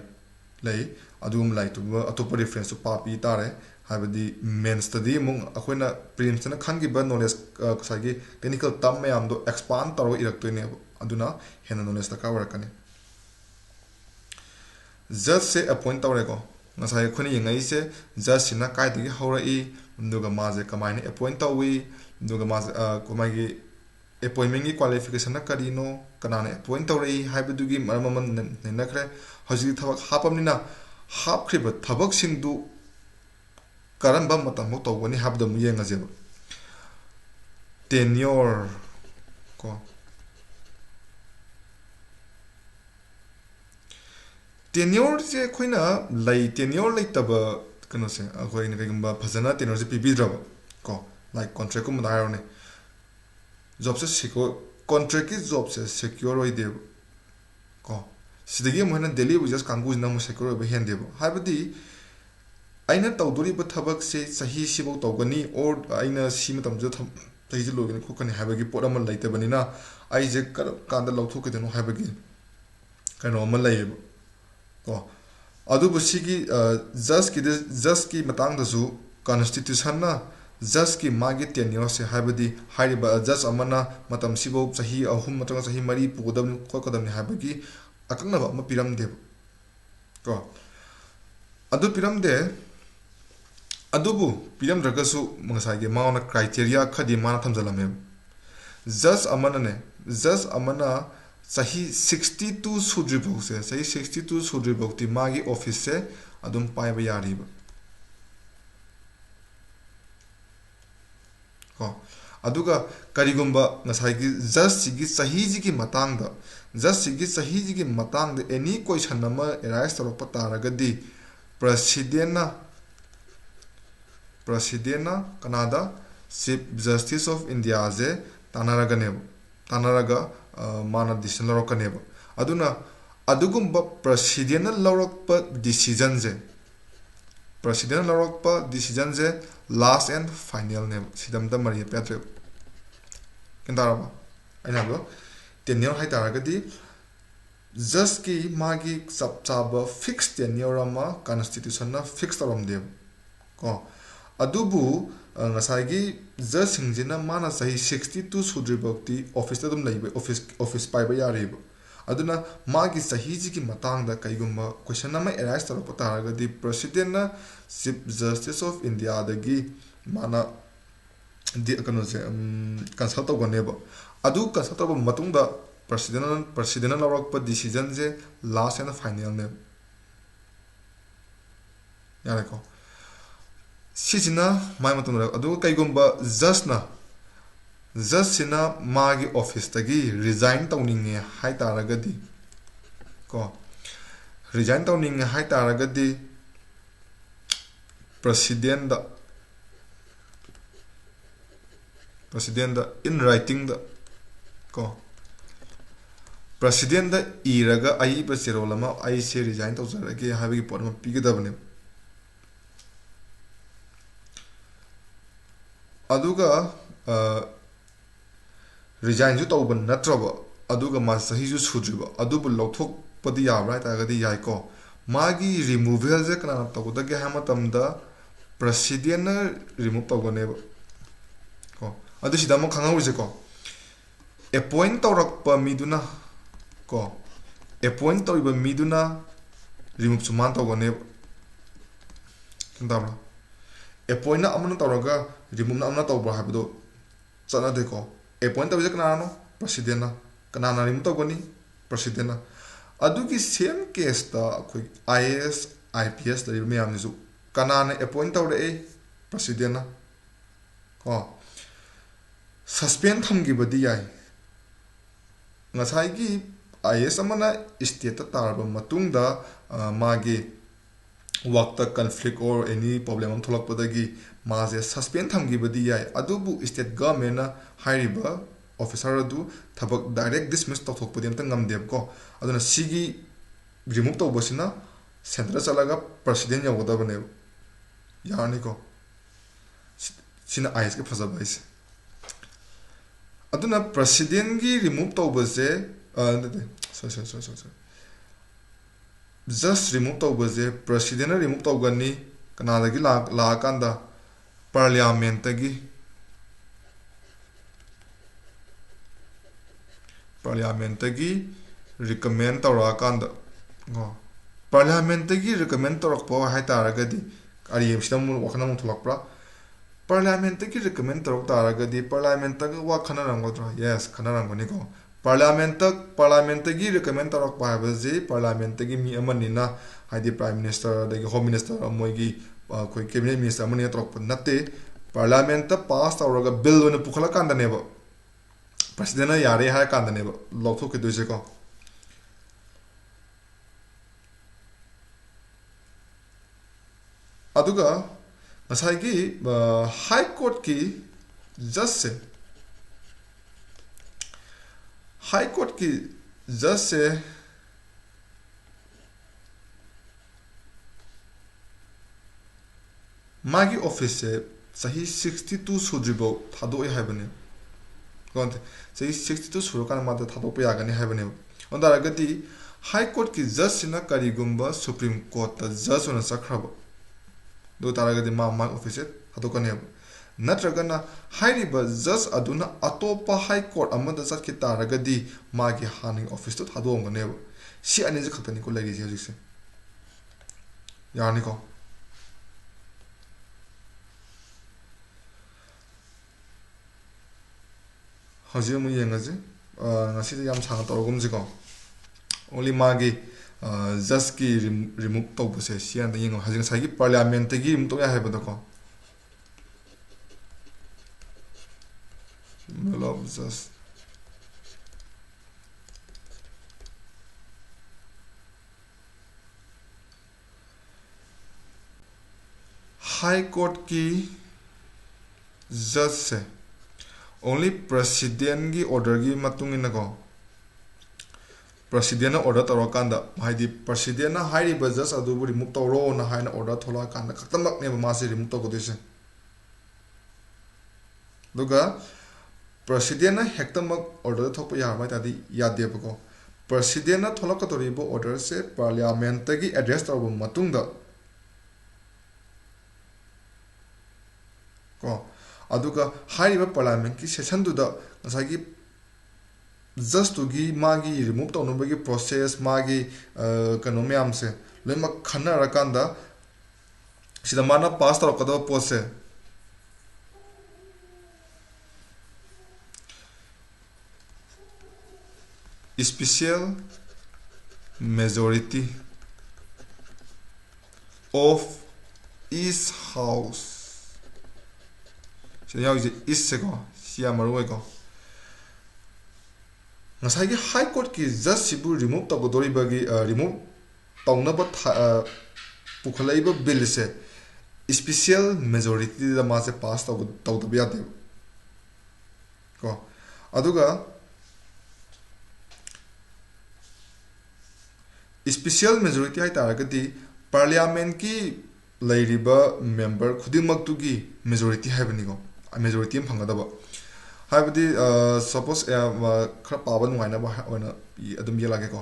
adum lai to atopa reference to papi tare haibadi mains study mung akhoina prelims na khangi ba knowledge sagi technical term mayam do expand taro iraktoine aduna hena knowledge ta kawarakane just say appoint tawre ko ngasai khuni yengai se just sina kai digi haurai nduga maje kamaini appoint tawi nduga maje komai gi appointment gi qualification na karino kanane appoint tawrei haibudugi maraman nenakre hoji thawak hapamnina ꯍꯥꯞꯈ꯭ꯔꯤꯕ ꯊꯕꯛꯁꯤꯡꯗꯨ ꯀꯔꯝꯕ ꯃꯇꯝꯐꯥꯎ ꯇꯧꯒꯅꯤ ꯍꯥꯏꯕꯗꯨ ꯑꯃꯨꯛ ꯌꯦꯡꯉꯁꯦꯕ tenure ꯀꯣ tenure ꯁꯦ ꯑꯩꯈꯣꯏꯅ tenure ꯂꯩꯇꯕ ꯀꯩꯅꯣꯁꯦ ꯑꯩꯈꯣꯏꯅ ꯀꯩꯒꯨꯝꯕ ꯐꯖꯅ tenure ꯁꯦ ꯄꯤꯕꯤꯗ꯭ꯔꯕ ꯀꯣ ꯂꯥꯏꯛ ꯀꯣꯟꯇ꯭ꯔꯦꯛ ꯀꯨꯝꯕꯗ ꯍꯥꯏꯔꯣꯅꯦ ꯖꯣꯕꯁꯦ ꯁꯦꯀ꯭ꯌꯣꯔ ꯀꯣꯟꯇ꯭ꯔꯦꯛꯀꯤ ꯖꯣꯕꯁꯦ ꯁꯦꯀ꯭ꯌꯣꯔ ꯑꯣꯏꯗꯦꯕ ꯀꯣ ꯁꯤꯗꯒꯤ ꯑꯃꯨꯛ ꯍꯦꯟꯅ ꯗꯦꯂꯤ ꯋꯦꯖꯦꯁ ꯀꯥꯡꯕꯨꯁꯤꯅ ꯑꯃꯨꯛ ꯁꯦꯀ꯭ꯌꯣꯔ ꯑꯣꯏꯕ ꯍꯦꯟꯗꯦꯕ ꯍꯥꯏꯕꯗꯤ ꯑꯩꯅ ꯇꯧꯗꯣꯔꯤꯕ ꯊꯕꯛꯁꯦ ꯆꯍꯤꯁꯤꯐꯧ ꯇꯧꯒꯅꯤ ꯑꯣꯔ ꯑꯩꯅ ꯁꯤ ꯃꯇꯝꯁꯤꯗ ꯆꯍꯤꯁꯤ ꯂꯣꯏꯒꯅꯤ ꯈꯣꯠꯀꯅꯤ ꯍꯥꯏꯕꯒꯤ ꯄꯣꯠ ꯑꯃ ꯂꯩꯇꯕꯅꯤꯅ ꯑꯩꯁꯦ ꯀꯔꯝ ꯀꯥꯟꯗ ꯂꯧꯊꯣꯛꯀꯗꯣꯏꯅꯣ ꯍꯥꯏꯕꯒꯤ ꯀꯩꯅꯣ ꯑꯃ ꯂꯩꯌꯦꯕ ꯀꯣ ꯑꯗꯨꯕꯨ ꯁꯤꯒꯤ ꯖꯁꯀꯤ ꯃꯇꯥꯡꯗꯁꯨ ꯀꯟꯁꯇꯤꯇ꯭ꯌꯨꯁꯟꯅ ꯖꯁꯀꯤ ꯃꯥꯒꯤ ꯇꯦꯟꯌꯣꯔꯁꯦ ꯍꯥꯏꯕꯗꯤ ꯍꯥꯏꯔꯤꯕ ꯖꯁ ꯑꯃꯅ ꯃꯇꯝꯁꯤꯐꯧ ꯆꯍꯤ 3 ꯅꯠꯇ꯭ꯔꯒ ꯆꯍꯤ 4 ꯄꯨꯒꯗꯕꯅꯤ ꯈꯣꯠꯀꯗꯕꯅꯤ ꯍꯥꯏꯕꯒꯤ ꯑꯀꯛꯅꯕ ꯑꯃ ꯄꯤꯔꯝꯗꯦꯕ ꯀꯣ ꯑꯗꯨ ꯄꯤꯔꯝꯗꯦ ꯑꯗꯨꯕꯨ ꯄꯤꯔꯝꯗ꯭ꯔꯒꯁꯨ ꯉꯁꯥꯏꯒꯤ ꯃꯥꯅ ꯀ꯭ꯔꯥꯏꯇꯦꯔꯤꯌꯥ ꯈꯔꯗꯤ ꯃꯥꯅ ꯊꯝꯖꯜꯂꯝꯃꯦꯕ ꯖꯁ ꯑꯃꯅ ꯆꯍꯤ 62 ꯁꯨꯗ꯭ꯔꯤꯐꯥꯎꯁꯦ ꯆꯍꯤ 62 ꯁꯨꯗ꯭ꯔꯤꯐꯥꯎꯗꯤ ꯃꯥꯒꯤ ꯑꯣꯐꯤꯁꯁꯦ ꯑꯗꯨꯝ ꯄꯥꯏꯕ ꯌꯥꯔꯤꯕ ꯀꯣ ꯑꯗꯨꯒ ꯀꯔꯤꯒꯨꯝꯕ ꯉꯁꯥꯏꯒꯤ ꯖꯁꯁꯤꯒꯤ ꯆꯍꯤꯁꯤꯒꯤ ꯃꯇꯥꯡꯗ ꯑꯦꯅꯤ ꯀꯣꯏꯁꯟ ꯑꯃ ꯑꯦꯔꯥꯏꯁ ꯇꯧꯔꯛꯄ ꯇꯥꯔꯒꯗꯤ ꯄ꯭ꯔꯁꯤꯗꯦꯟꯅ ꯀꯅꯥꯗ ꯆꯤꯐ ꯖꯁꯇꯤꯁ ꯑꯣꯐ ꯏꯟꯗꯤꯌꯥꯁꯦ ꯇꯥꯟꯅꯔꯒ ꯃꯥꯅ ꯗꯤꯁꯤꯖꯟ ꯂꯧꯔꯛꯀꯅꯦꯕ ꯑꯗꯨꯅ ꯑꯗꯨꯒꯨꯝꯕ ꯄ꯭ꯔꯁꯤꯗꯦꯟꯅ ꯂꯧꯔꯛꯄ ꯗꯤꯁꯤꯖꯟꯁꯦ ꯂꯥꯁ ꯑꯦꯟ ꯐꯥꯏꯅꯦꯜꯅꯦꯕ ꯁꯤꯗ ꯑꯝꯇ ꯃꯔꯤ ꯄꯦꯠꯇ꯭ꯔꯦꯕ ꯒ꯭ꯌꯥꯟ ꯇꯥꯔꯕ ꯑꯩꯅ ꯍꯥꯏꯕꯗꯣ ꯇꯦꯟꯌꯣꯔ ꯍꯥꯏꯇꯥꯔꯒꯗꯤ ꯖꯁꯀꯤ ꯃꯥꯒꯤ ꯆꯞ ꯆꯥꯕ ꯐꯤꯛꯁ ꯇꯦꯟꯌꯣꯔ ꯑꯃ ꯀꯟꯁꯇꯤꯇ꯭ꯌꯨꯁꯟꯅ ꯐꯤꯛꯁ ꯇꯧꯔꯝꯗꯦꯕ ꯀꯣ ꯑꯗꯨꯕꯨ ꯉꯁꯥꯏꯒꯤ ꯖꯁꯁꯤꯡꯁꯤꯅ ꯃꯥꯅ ꯆꯍꯤ 62 ꯁꯨꯗ꯭ꯔꯤꯐꯥꯎꯗꯤ ꯑꯣꯐꯤꯁꯇ ꯑꯗꯨꯝ ꯂꯩꯕ ꯑꯣꯐꯤꯁ ꯄꯥꯏꯕ ꯌꯥꯔꯤꯕ ꯑꯗꯨꯅ ꯃꯥꯒꯤ ꯆꯍꯤꯁꯤꯒꯤ ꯃꯇꯥꯡꯗ ꯀꯩꯒꯨꯝꯕ ꯀꯣꯏꯁꯟ ꯑꯃ ꯑꯦꯔꯥꯏꯁ ꯇꯧꯔꯛꯄ ꯇꯥꯔꯒꯗꯤ ꯄ꯭ꯔꯁꯤꯗꯦꯟꯅ ꯆꯤꯐ ꯖꯁꯇꯤꯁ ꯑꯣꯐ ꯏꯟꯗꯤꯌꯥꯗꯒꯤ ꯃꯥꯅ ꯀꯩꯅꯣꯁꯦ ꯀꯟꯁꯜ ꯇꯧꯒꯅꯦꯕ ꯑꯗꯨ ꯀꯟꯁꯜ ꯇꯧꯔꯕ ꯃꯇꯨꯡꯗ ꯄ꯭ꯔꯁꯤꯗꯦꯟꯅ ꯂꯧꯔꯛꯄ ꯗꯤꯁꯤꯖꯟꯁꯦ ꯂꯥꯁ ꯑꯦꯟ ꯐꯥꯏꯅꯦꯜꯅꯦꯕ ꯌꯥꯔꯦꯀꯣ ꯁꯤꯁꯤꯅ ꯃꯥꯏ ꯃꯇꯨꯡꯗ ꯑꯗꯨꯒ ꯀꯩꯒꯨꯝꯕ ꯖꯁꯁꯤꯅ ꯃꯥꯒꯤ ꯑꯣꯐꯤꯁꯇꯒꯤ ꯔꯤꯖꯥꯏꯟ ꯇꯧꯅꯤꯡꯉꯦ ꯍꯥꯏꯇꯥꯔꯒꯗꯤ ꯀꯣ ꯔꯤꯖꯥꯏꯟ ꯇꯧꯅꯤꯡꯉꯦ ꯍꯥꯏꯇꯥꯔꯒꯗꯤ ꯄ꯭ꯔꯁꯤꯗꯦꯟꯗ ꯏꯟ ꯔꯥꯏꯇꯤꯡꯗ ꯀꯣ ꯄ꯭ꯔꯁꯤꯗꯦꯟꯗ ꯏꯔꯒ ꯑꯏꯕ ꯆꯦꯔꯣꯜ ꯑꯃ ꯑꯩꯁꯦ ꯔꯤꯖꯥꯏꯟ ꯇꯧꯖꯔꯒꯦ ꯍꯥꯏꯕꯒꯤ ꯄꯣꯠ ꯑꯃ ꯄꯤꯒꯗꯕꯅꯦꯕ ꯑꯗꯨꯒ ꯔꯤꯖꯥꯏꯟꯁꯨ ꯇꯧꯕ ꯅꯠꯇ꯭ꯔꯕ ꯑꯗꯨꯒ ꯃꯥ ꯆꯍꯤꯁꯨ ꯁꯨꯗ꯭ꯔꯤꯕ ꯑꯗꯨꯕꯨ ꯂꯧꯊꯣꯛꯄꯗꯤ ꯌꯥꯕ꯭ꯔꯥ ꯍꯥꯏꯇꯥꯔꯒꯗꯤ ꯌꯥꯏꯀꯣ ꯃꯥꯒꯤ ꯔꯤꯃꯨꯚꯦꯜꯁꯦ ꯀꯅꯥꯅ ꯇꯧꯒꯗꯒꯦ ꯍꯥꯏꯕ ꯃꯇꯝꯗ ꯄ꯭ꯔꯁꯤꯗꯦꯟꯅ ꯔꯤꯃꯨꯚ ꯇꯧꯒꯅꯦꯕ ꯀꯣ ꯑꯗꯨ ꯁꯤꯗ ꯑꯃꯨꯛ ꯈꯪꯍꯧꯔꯤꯁꯦꯀꯣ ꯑꯦꯄꯣꯏꯟ ꯇꯧꯔꯛꯄ ꯃꯤꯗꯨꯅ ꯀꯣ ꯑꯦꯄꯣꯏꯟ ꯇꯧꯔꯤꯕ ꯃꯤꯗꯨꯅ ꯔꯤꯃꯨꯚꯁꯨ ꯃꯥꯅ ꯇꯧꯒꯅꯦꯕ ꯈꯪꯇꯥꯕ꯭ꯔꯥ ꯑꯦꯄꯣꯏꯟꯅ ꯑꯃꯅ ꯇꯧꯔꯒ ꯔꯤꯃꯨꯚꯅ ꯑꯃꯅ ꯇꯧꯕ꯭ꯔꯥ ꯍꯥꯏꯕꯗꯣ ꯆꯠꯅꯗꯦꯀꯣ ꯑꯦꯄꯣꯏꯟ ꯇꯧꯔꯤꯁꯦ ꯀꯅꯥꯅꯣ ꯄ꯭ꯔꯁꯤꯗꯦꯟꯅ ꯀꯅꯥꯅ ꯔꯤꯃꯨꯚ ꯇꯧꯒꯅꯤ ꯄ꯭ꯔꯁꯤꯗꯦꯟꯅ ꯑꯗꯨꯒꯤ ꯁꯦꯝ ꯀꯦꯁꯇ ꯑꯩꯈꯣꯏ I A S I P S ꯂꯩꯔꯤꯕ ꯃꯌꯥꯝꯁꯤꯁꯨ ꯀꯅꯥꯅ ꯑꯦꯄꯣꯏꯟ ꯇꯧꯔꯛꯏ ꯄ꯭ꯔꯁꯤꯗꯦꯟꯅ ꯀꯣ ꯁꯁꯄꯦꯟ ꯊꯝꯈꯤꯕꯗꯤ ꯌꯥꯏ ꯉꯁꯥꯏꯒꯤ ꯑꯥꯏ ꯑꯦꯁ ꯑꯃꯅ ꯏꯁꯇꯦꯠꯇ ꯇꯥꯔꯕ ꯃꯇꯨꯡꯗ ꯃꯥꯒꯤ ꯋꯥꯛꯇ ꯀꯟꯐ꯭ꯂꯤꯛ ꯑꯣꯔ ꯑꯦꯅꯤ ꯄ꯭ꯔꯣꯕ꯭ꯂꯦꯝ ꯑꯃ ꯊꯣꯛꯂꯛꯄꯗꯒꯤ ꯃꯥꯁꯦ ꯁꯁꯄꯦꯟ ꯊꯝꯈꯤꯕꯗꯤ ꯌꯥꯏ ꯑꯗꯨꯕꯨ ꯏꯁꯇꯦꯠ ꯒꯚꯔꯟꯃꯦꯟꯠꯅ ꯍꯥꯏꯔꯤꯕ ꯑꯣꯐꯤꯁꯥꯔ ꯑꯗꯨ ꯊꯕꯛ ꯗꯥꯏꯔꯦꯛ ꯗꯤꯁꯃꯤꯁ ꯇꯧꯊꯣꯛꯄꯗꯤ ꯑꯝꯇ ꯉꯝꯗꯦꯕꯀꯣ ꯑꯗꯨꯅ ꯁꯤꯒꯤ ꯔꯤꯃꯨꯚ ꯇꯧꯕꯁꯤꯅ ꯁꯦꯟꯇꯔꯗ ꯆꯠꯂꯒ ꯄ꯭ꯔꯁꯤꯗꯦꯟ ꯌꯧꯒꯗꯕꯅꯦꯕ ꯌꯥꯔꯅꯤꯀꯣ ꯁꯤꯅ ꯑꯥꯏ ꯑꯦꯁꯀꯤ ꯐꯖꯕ ꯍꯥꯏꯁꯦ ꯑꯗꯨꯅ ꯄ꯭ꯔꯁꯤꯗꯦꯟꯒꯤ ꯔꯤꯃꯨꯚ ꯇꯧꯕꯁꯦ ꯖꯁ ꯔꯤꯃꯨꯚ ꯇꯧꯕꯁꯦ ꯄ꯭ꯔꯁꯤꯗꯦꯟꯅ ꯔꯤꯃꯨꯚ ꯇꯧꯒꯅꯤ ꯀꯅꯥꯗꯒꯤ ꯂꯥꯛꯑꯀꯥꯟꯗ ꯄꯥꯔꯂꯤꯌꯥꯃꯦꯟꯇꯒꯤ ꯔꯤꯀꯃꯦꯟ ꯇꯧꯔꯛꯑꯀꯥꯟꯗ ꯀꯣ ꯄꯥꯔꯂꯤꯌꯥꯃꯦꯟꯇꯒꯤ ꯔꯤꯀꯃꯦꯟ ꯇꯧꯔꯛꯄ ꯍꯥꯏꯇꯥꯔꯒꯗꯤ ꯁꯤꯗ ꯑꯃꯨꯛ ꯋꯥꯈꯜ ꯑꯃꯨꯛ ꯊꯣꯛꯂꯛꯄ꯭ꯔꯥ ꯄꯥꯔꯂꯤꯌꯥꯃꯦꯟꯇꯒꯤ ꯔꯤꯀꯃꯦꯟ ꯇꯧꯔꯛ ꯇꯥꯔꯒꯗꯤ ꯄꯥꯔꯂꯤꯌꯥꯃꯦꯟꯇꯒ ꯋꯥ ꯈꯟꯅꯔꯝꯒꯗ꯭ꯔꯥ ꯌꯦꯁ ꯈꯟꯅꯔꯝꯒꯅꯤꯀꯣ ꯄꯥꯔꯂꯤꯌꯥꯃꯦꯟꯇꯒꯤ ꯔꯤꯀꯃꯦꯟ ꯇꯧꯔꯛꯄ ꯍꯥꯏꯕꯁꯤ ꯄꯥꯔꯂꯤꯌꯥꯃꯦꯟꯇꯒꯤ ꯃꯤ ꯑꯃꯅꯤꯅ ꯍꯥꯏꯗꯤ ꯄ꯭ꯔꯥꯏꯝ ꯃꯤꯅꯤꯁꯇꯔ ꯑꯗꯒꯤ ꯍꯣꯝ ꯃꯤꯅꯤꯁꯇꯔ ꯃꯣꯏꯒꯤ ꯑꯩꯈꯣꯏ ꯀꯦꯕꯤꯅꯦꯠ ꯃꯤꯅꯤꯁꯇꯔ ꯑꯃꯅꯤꯅ ꯇꯧꯔꯛꯄ ꯅꯠꯇꯦ ꯄꯥꯔꯂꯤꯌꯥꯃꯦꯟꯇ ꯄꯥꯁ ꯇꯧꯔꯒ ꯕꯤꯜ ꯑꯣꯏꯅ ꯄꯨꯈꯠꯂꯀꯥꯟꯗꯅꯦꯕ ꯄ꯭ꯔꯁꯤꯗꯦꯟꯅ ꯌꯥꯔꯦ ꯍꯥꯏꯔ ꯀꯥꯟꯗꯅꯦꯕ ꯂꯧꯊꯣꯛꯈꯤꯗꯣꯏꯁꯦꯀꯣ ꯑꯗꯨꯒ ꯉꯁꯥꯏꯒꯤ ꯍꯥꯏ ꯀꯣꯔꯠꯀꯤ ꯖꯁꯁꯦ हाई कोर्ट की जज से मागी ऑफिस से सही 62 सुद्रिबो थादोए हाइबने कोंते सही 62 सुरकान माते थादोपे यागने हाइबने ओंदारगति हाई कोर्ट की जज सिना करिगुंबा सुप्रीम कोर्ट ता जज ओना सखरबो दो तारगति मा ऑफिस से थादोकने नत्रगना हाइरिबा जज अदुना अतोपा हाई कोर्ट अमदा चटकि तारगदि मागी हानिंग ऑफिस तो थादोंगनेबो सि अनिजे खतनी को लैरिजे हजिसे यानिको हजिर मु येंगजे ngasi yam sang torgumjiko only magi जज की रिमूव तौबसे सियान यंग हजिंग सागी पार्लियामेंट की रिमूव तो या हेबदको मतलब जस्ट हाई कोर्ट की जज से ओनली प्रेसिडेंट की ऑर्डर की मतुंग इनको प्रेसिडेंट ऑर्डर तौरकांदा हाइदी प्रेसिडेंट हाइरिबा जज अदुबु रिमूव तौरो ना हाइना ऑर्डर थोलाकांदा खतमकने मासे रिमूव तौगदिसे दुगा प्रेसिडेंट हेक्तमक ऑर्डर थोप यारमाय तादी यादेबको प्रेसिडेंट थोलकतोरिबो ऑर्डर से पार्लियामेंट की एड्रेस तौबु मतुंगदा को अदुगा हाइरिबा पार्लियामेंट की सेशन दुदा नसागी जस्ट तुगी मागी रिमूव तौनबगी प्रोसेस मागी कनो मयाम से लेमा खन्ना रकांदा सिदा माना पास तौरकदो पोसे special majority of each house सिदा याव इस से को सिया मरुवे को ngसाइगी हाई कोर्ट की जज सिबु रिमूव तौगदोरिबगी रिमूव तौनब पुखलाइबा बिल से स्पेशल मेजॉरिटी दा मासे पास तौदब यादे को अदुगा स्पेशल मेजॉरिटी है तारगदी पार्लियामेंट की लैरिबा मेंबर खुदिमक्तुगी मेजॉरिटी हैबनिगो मेजॉरिटी हम फंगदबा हाइबदी सपोज खरा पाबा नुवाइना बा ओना अदुम येलागेको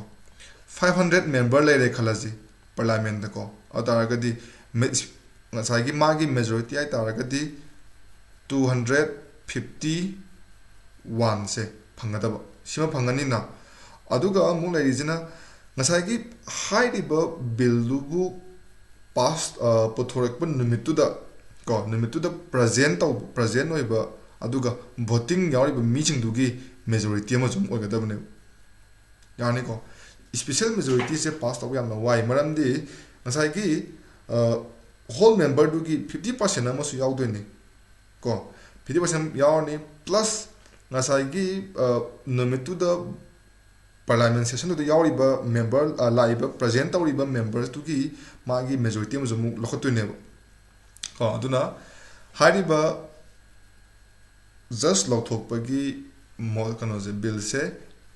500 मेंबर लेरे खलाजी पार्लियामेंट को अतारगदी ngसाइगी मागी मेजॉरिटी है तारगदी 251 से फंगदबा सिमा फंगनिना अदुगा मु लैरिजिना ngसाइगी हाइरिबा बिलुबु पास पुथोरकबा निमितुदा को निमितुदा प्रेजेंट होइबा अदुगा वोटिंग यारिबा मीचिंगदुगी मेजॉरिटी अमा जुम ओगदबने यानी को स्पेशल मेजॉरिटी से पास तब यामना वाइ मरमदी ngसाइगी होल मेंबर दुगी 50% अमसु यावदोइनी को 50% यावनी प्लस ngसाइगी निमितुदा पार्लियामेंट सेशन तो यावरिबा मेंबर लाइबा प्रेजेंट तौरिबा मेंबर्स तुगी मागी मेजॉरिटी म जमु लखतुनेबो को अदुना हारिबा जस्ट लौथोकपगी मोल कनोजे बिल से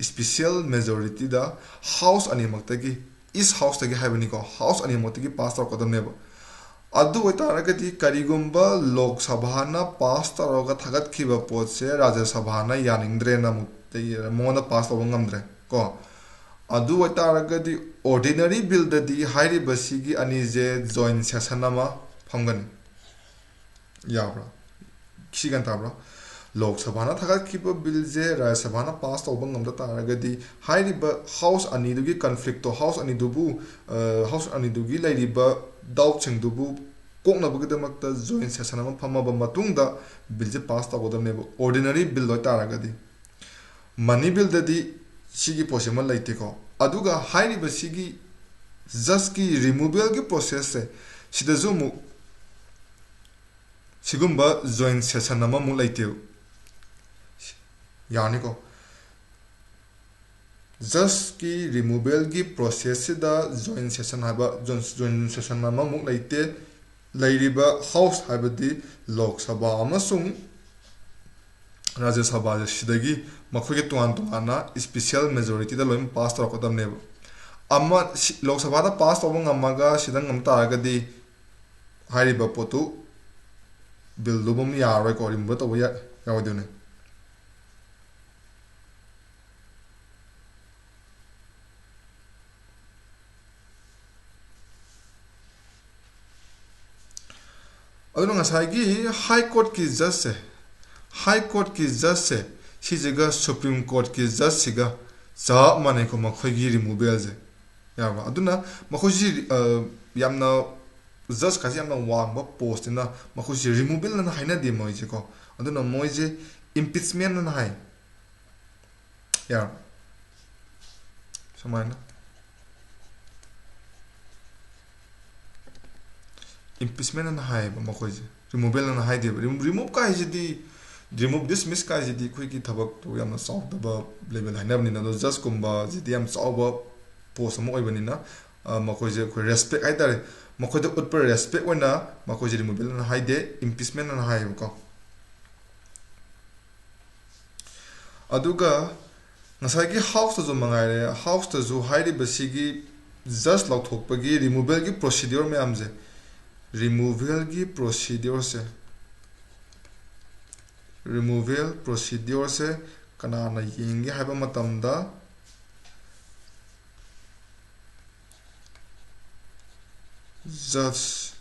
स्पेशल मेजॉरिटी दा हाउस अनिमक्तगी इस हाउस तगी हाइबनी को हाउस अनिमक्तगी पास तौकदमनेबो अदु ओइतारगदी करिगुंबा लोक सभा ना पास तौरगा थगतखिबा पोत से राज्य सभा ना यानिंद्रे नमुते मोना पास तौबंगमद्रे को अदु ओइतारगदी ऑर्डिनरी बिल ददी हाइरिबसिगी अनिजे जॉइंट सेशन अमा फंगनी याब्रा खिगन ताब्रा लोक सभा ना थगतखिबा बिल जे राज्य सभा ना पास तौबंगमदा तारगदी हाइरिबा हाउस अनिदुगी कॉन्फ्लिक्ट तो हाउस अनिदुगी लैरिबा डाउट सिंगदुबु कोकनबगदमक्ता जॉइंट सेशन अमा फमबा मतुंगदा बिल जे पास तौगदमनेबो ऑर्डिनरी बिल ओइतारगदी money bill dadi sigi possible laite ko aduga hairi ba sigi just ki removal ki process se sida zo mu sigumba joint session nama mu laite yani ko just ki removal ki process da joint session haba joint session nama mu laite lairiba house habadi lok sabha amasung Rajya Sabha sidagi makhoi tuan tuana special majority da loim pass tor kodam ne amma Lok Sabha da pass tobang amaga sidang amta agadi hari ba potu bill lubum ya recording ba to ya yawdune aduna ngasai high court ki just High Court ki judge se si jagah Supreme Court ki judge siga cha mane ko makhoi gi removal je yarba aduna makhoi ji yamna judge ka yamna wang ba post na makhoi ji removal na haina de moi je ko aduna moi je impeachment na hai yar samana impeachment na hai ba makhoi ji removal na hai de remove ka ji di remove dismiss ka jidi khoi ki thabak to yamna solve the level hainabni na just kumba jidi yam solve post mo oibani na makhoi je khoi respect ai tare makhoi de utper respect oina makhoi je removal na haide impeachment na hai ko aduga ngasai ki house to mangai re house to zo haide basigi just law thok pagi removal ki procedure me amje removal ki procedure se removal procedure se kanana yingi haiba matamda Judge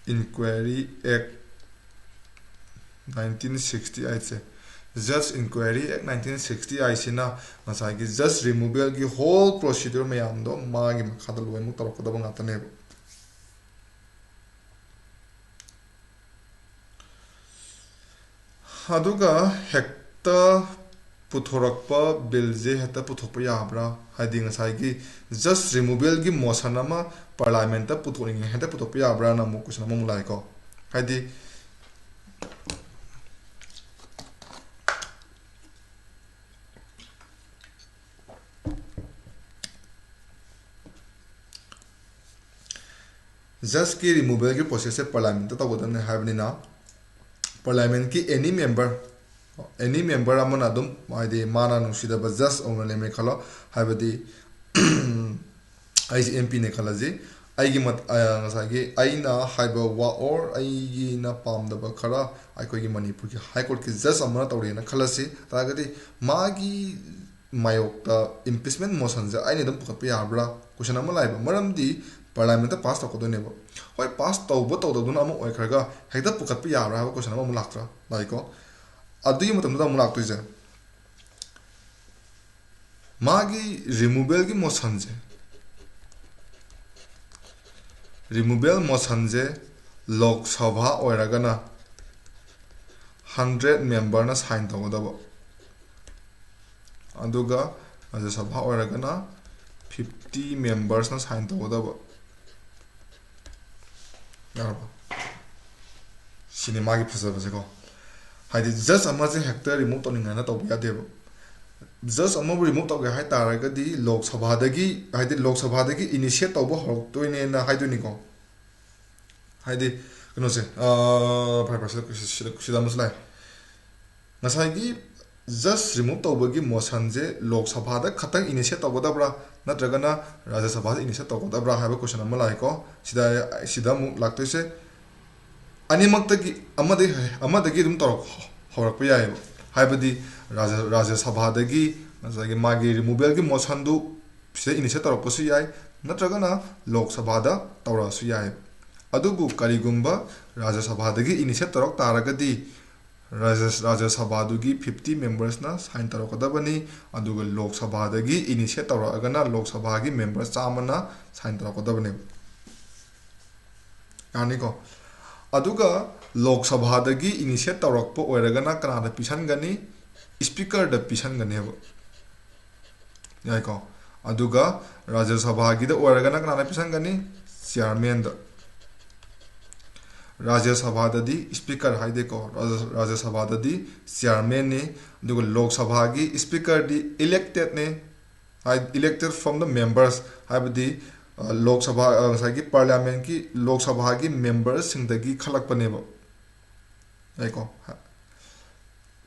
Inquiry Act 1968 se Judge Inquiry Act 1968 sina ngasai gi just removal gi whole procedure me amdo magi makhada loi mu tarok da banga tane aduga hekta puthorakpa bill je heta puthokpa yabra hadi ngasai gi just removal gi motion ama parliament ta puthoring heta puthokpa yabra na mu kusna mu lai ko hadi just ki removal ki process parliament ta tawdan ne habni na Parliament ki any member amana dum maide mana nusida ba just only me khala habadi ICMP ne khala ji aigi mat ngasa gi aina haiba wa or aigi na pam da ba khara ai ko gi manipur ki high court ki just amana tawre na khala si tagadi magi mayok ta impeachment motion ja aina dum pukhat pa yabra question ama lai ba maram di Parliament ta pass to ne ba hoi pass to bo to do na mo oi khaga hekta pukat pi yara ha ko sana mo laktra dai ko adu mo tam da mo lakto je magi removal gi motion je removal motion je Lok Sabha oiraga na 100 member na sign to da ba aduga Rajya Sabha oiraga na 50 members na sign to da ba yarba cinema gi phasaba se ko haidi just amaje hector remove to ninga na to ya deba just amabu remove to ga hai taraga di Lok Sabha dagi haidi Lok Sabha dagi initiate to bo hor to ne na haidu ni ko haidi kuno se phai phai sida muslai nasai gi just remove to bagi motion je Lok Sabha da khatang initiate to boda bra natraga na Rajya Sabha initiate to boda bra haiba question ama lai ko sida mu lakto se ani maktagi amadagi dum torok horak pa yai haibadi Rajya Sabha dagi nasai gi magi removal gi motion du se initiate torok ko su yai natraga na Lok Sabha da tawra su yai adubu karigumba Rajya Sabha dagi initiate torok taragadi Rajya Sabha dugi 50 members na sign taro kadabani aduga Lok Sabha dagi initiate taro agana Lok Sabha gi members chamana sign taro kadabani yani ko ꯑꯗꯨꯒ ꯂꯣꯛ ꯁꯚꯥꯗꯒꯤ ꯏꯅꯤꯁꯤꯌꯦꯠ ꯇꯧꯔꯛꯄ ꯑꯣꯏꯔꯒꯅ ꯀꯅꯥꯗ ꯄꯤꯁꯟꯒꯅꯤ ꯁ꯭ꯄꯤꯀꯔꯗ ꯄꯤꯁꯟꯒꯅꯦꯕ ꯌꯥꯏꯀꯣ ꯑꯗꯨꯒ ꯔꯥꯖ꯭ꯌ ꯁꯚꯥꯒꯤꯗ ꯑꯣꯏꯔꯒꯅ ꯀꯅꯥꯗ ꯄꯤꯁꯟꯒꯅꯤ ꯆꯤꯌꯔꯃꯦꯟꯗ ꯔꯥꯖ꯭ꯌ ꯁꯚꯥꯗꯗꯤ ꯁ꯭ꯄꯤꯀꯔ ꯍꯥꯏꯗꯦꯀꯣ ꯔꯥꯖ꯭ꯌ ꯁꯚꯥꯗꯗꯤ ꯆꯤꯌꯔꯃꯦꯟꯅꯤ ꯑꯗꯨꯒ ꯂꯣꯛ ꯁꯚꯥꯒꯤ ꯁ꯭ꯄꯤꯀꯔꯗꯤ ꯏꯂꯦꯛꯇꯦꯠꯅꯤ elected from the members ꯍꯥꯏꯕꯗꯤ ꯂꯣꯛ ꯁꯚꯥ ꯉꯁꯥꯏꯒꯤ ꯄꯥꯔꯂꯤꯌꯥꯃꯦꯟꯠꯀꯤ ꯂꯣꯛ ꯁꯚꯥꯒꯤ ꯃꯦꯝꯕꯔꯁꯤꯡꯗꯒꯤ ꯈꯜꯂꯛꯄꯅꯦꯕ ꯌꯥꯏꯀꯣ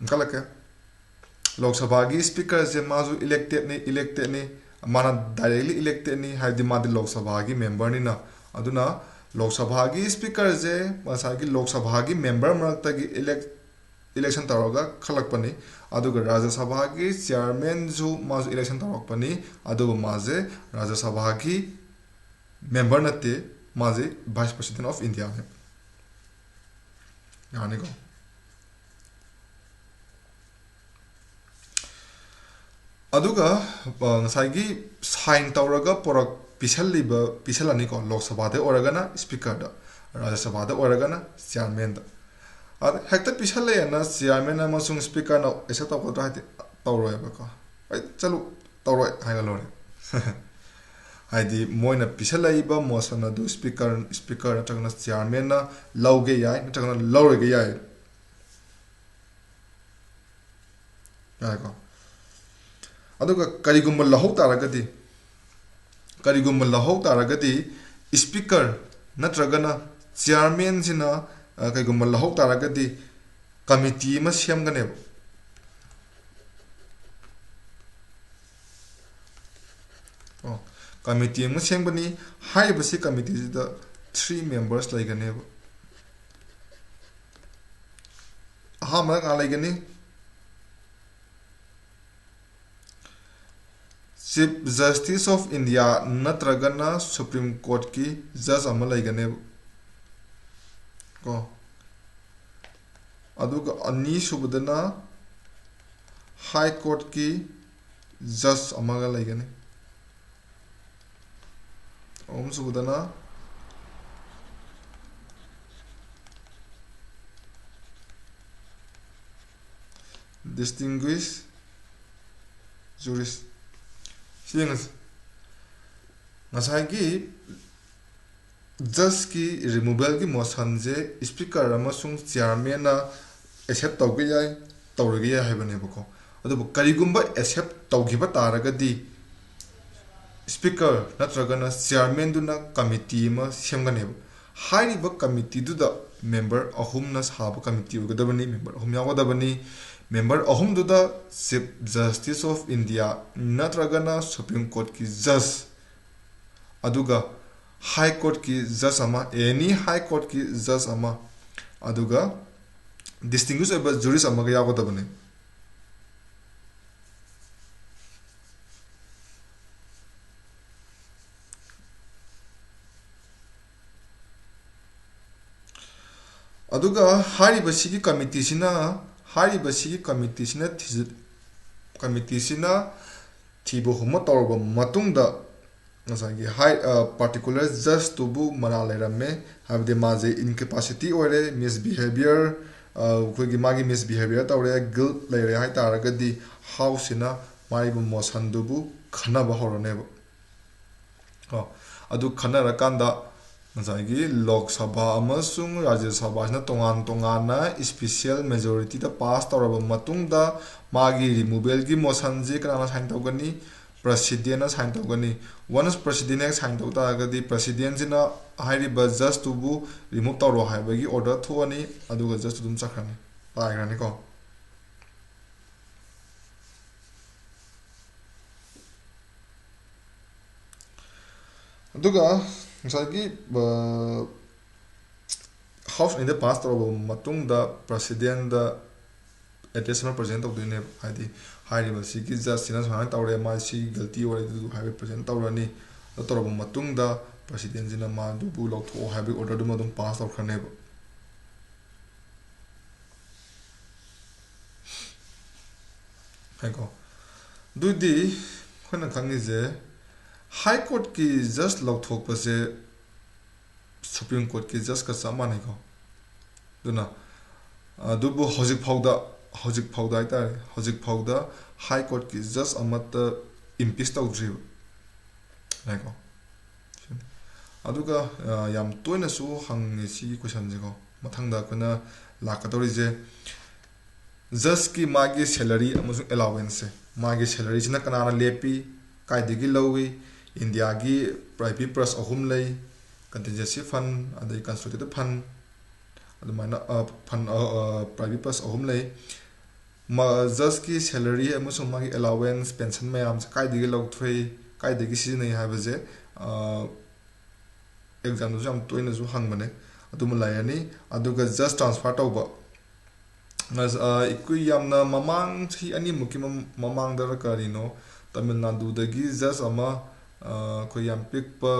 ꯈꯜꯂꯛꯀꯦ ꯂꯣꯛ ꯁꯚꯥꯒꯤ ꯁ꯭ꯄꯤꯀꯔꯁꯦ ꯃꯥꯁꯨ इलेक्टेडनी माना डायरेक्टली इलेक्टेडनी हाइदि मादि लोक सभागी मेंबरनिना अदुना लोक सभागी स्पीकरजे मसागी लोक सभागी मेंबर मरक्तगी इलेक्शन तौरगा खलकपनी अदुगा राज्य सभागी चेयरमैन जु माजु इलेक्शन तौरकपनी अदुगा माजे राज्य सभागी मेंबर नते माजे वाइस प्रेसिडेंट ऑफ इंडिया है यानीको अदुगा ngसाइगी साइन तौरगा पोरक पिसलिबा पिसलानिको लोक सभादे ओरगना स्पीकर दा राज्य सभादे ओरगना चेयरमैन दा अद हेक्टर पिसले ना चेयरमैन अमसुंग स्पीकर ना ऐसा तौरगा हाइते तौरोयबको आई चलो तौरोय हाइगा लोरे हाइदि मोइना पिसलाइबा मोशन अदु स्पीकर नत्रगना चेयरमैन ना लौगे याय नत्रगना लौरगे याय यायको अदुगा करिगुम्बा लहौ तारगदी स्पीकर नत्रगना चेयरमैन सिना करिगुम्बा लहौ तारगदी कमिटी मा सेमगने कमिटी मा सेमबनी हाइबसी कमिटी दा 3 मेंबर्स लाइगने अहामा का लाइगनी चीफ जस्टिस ऑफ इंडिया नत्रगना सुप्रीम कोर्ट की जज अमा लाइगने को अदुगा अनी सुबदना हाई कोर्ट की जज अमा लाइगने ओम सुबदना डिस्टिंग्विश जुरिस्ट ngसाइगी जज की रिमूवल की मोशन जे स्पीकर अमसुंग चेयरमैन ना एक्सेप्ट तौगे याय तौरगे याय हाइबनेबको अदुबो करिगुम्बा एक्सेप्ट तौगिबा तारगदी स्पीकर नत्रगना चेयरमैन दुना कमिटी मा सेमगनेब हाइरिबा कमिटी दुदा मेंबर अहुमना साबा कमिटी उगदबनी मेंबर अहुम यावदबनी मेंबर अहुम दुदा चीफ जस्टिस ऑफ इंडिया नत्रगना सुप्रीम कोर्ट की जज अदुगा हाई कोर्ट की जज अमा एनी हाई कोर्ट की जज अमा अदुगा डिस्टिंग्विश एबा जुरिस्ट अमा यावदबनी अदुगा हारिबसिगी कमिटी सिना थिबो हुम तौरबा मतुंगदा ngसाइगी हाई पार्टिकुलर जज तुबु मना लेरमे हाबदे माजे इनकैपेसिटी ओरे मिसबिहेवियर खोगी मागी मिसबिहेवियर तौरे गिल्ट लेरे हाई तारगदी हाउसिना मारिबो मोशन दुबु खनाबा हरनेबो अदु खनरकांदा ngसाइगी लोक सभा अमसुंग राज्य सभा सिना तोंगान स्पेशल मेजॉरिटी दा पास तौरबा मतुंगदा मागी रिमूवल की मोशन जे कनाना साइन तौगनी प्रेसिडेंट साइन तौगनी वन्स प्रेसिडेंट साइन तौ तागदी प्रेसिडेंट जिना हाइरिबा जज तुबु रिमूव तौरो हाइबगी ऑर्डर थोनी अदुगा जज तुदुम चखरनी पाइग्रानी को अदुगा ngसाइगी हाउस इन द पास तौरबा मतुंगदा प्रेसिडेंट दा एड्रेस में प्रेजेंट तौदोइने हाइदि हाइरिबा सिगी जज सिना सहाय तौरे मा सि गलती ओरे दु हाइबे प्रेजेंट तौरनी तौरबा मतुंगदा प्रेसिडेंट जिना मा दुबु लौथो हाइबे ऑर्डर दुम दुम पास तौखरनेब हाइको दुदि खना खंगी जे हाई कोर्ट की जज लौथोकपसे सुप्रीम कोर्ट की जज का समान है को ꯑꯗꯨꯅ ꯑꯗꯨꯕꯨ ꯍꯧꯖꯤꯛ ꯐꯥꯎꯗ ꯍꯥꯏꯇꯥꯔꯦ ꯍꯧꯖꯤꯛ ꯐꯥꯎꯗ ꯍꯥꯏ ꯀꯣꯔꯠꯀꯤ ꯖꯁ ꯑꯃꯠꯇ ꯏꯝꯄꯤꯁ ꯇꯧꯗ꯭ꯔꯤꯕ ꯌꯥꯏꯀꯣ ꯑꯗꯨꯒ ꯌꯥꯝ ꯇꯣꯏꯅꯁꯨ ꯍꯪꯉꯦ ꯁꯤꯒꯤ ꯀꯣꯏꯁꯟꯁꯦꯀꯣ ꯃꯊꯪꯗ ꯑꯩꯈꯣꯏꯅ ꯂꯥꯛꯀꯗꯧꯔꯤꯁꯦ ꯖꯁꯀꯤ ꯃꯥꯒꯤ ꯁꯦꯂꯔꯤ ꯑꯃꯁꯨꯡ ꯑꯦꯂꯥꯎꯋꯦꯟꯁꯁꯦ ꯃꯥꯒꯤ ꯁꯦꯂꯔꯤꯁꯤꯅ ꯀꯅꯥꯅ ꯂꯦꯞꯄꯤ ꯀꯥꯏꯗꯒꯤ ꯂꯧꯏ ꯏꯟꯗꯤꯌꯥꯒꯤ ꯄ꯭ꯔꯥꯏꯚꯦꯠ ꯄ꯭ꯔꯁ ꯑꯍꯨꯝ ꯂꯩ ꯀꯟꯇꯤꯟꯖꯦꯟꯁꯤ ꯐꯟ ꯑꯗꯩ ꯀꯟꯁꯣꯂꯤꯗꯦꯇꯦꯠ ꯐꯟ ꯑꯗꯨꯃꯥꯏꯅ ꯐꯟ ꯄ꯭ꯔꯥꯏꯚꯦꯠ ꯄ꯭ꯔꯁ ꯑꯍꯨꯝ ꯂꯩ ꯖꯁꯀꯤ ꯁꯦꯂꯔꯤ ꯑꯃꯁꯨꯡ ꯃꯥꯒꯤ ꯑꯦꯂꯥꯎꯋꯦꯟꯁ ꯄꯦꯟꯁꯟ ꯃꯌꯥꯝꯁꯦ ꯀꯥꯏꯗꯒꯤ ꯂꯧꯊꯣꯛꯏ ꯀꯥꯏꯗꯒꯤ ꯁꯤꯖꯤꯟꯅꯩ ꯍꯥꯏꯕꯁꯦ ꯑꯦꯛꯖꯥꯝꯗꯁꯨ ꯌꯥꯝ ꯇꯣꯏꯅꯁꯨ ꯍꯪꯕꯅꯦ ꯑꯗꯨꯃ ꯂꯩꯔꯅꯤ ꯑꯗꯨꯒ ꯖꯁ ꯇ꯭ꯔꯥꯟꯁꯐꯔ ꯇꯧꯕ ꯑꯩꯈꯣꯏ ꯌꯥꯝꯅ ꯃꯃꯥꯡ ꯆꯍꯤ ꯑꯅꯤꯃꯨꯛꯀꯤ ꯃꯃꯥꯡꯗ ꯀꯔꯤꯅꯣ ꯇꯥꯃꯤꯜ ꯅꯥꯗꯨꯗꯒꯤ ꯖꯁ ꯑꯃ ꯑꯩꯈꯣꯏ ꯌꯥꯝ ꯄꯤꯛꯄ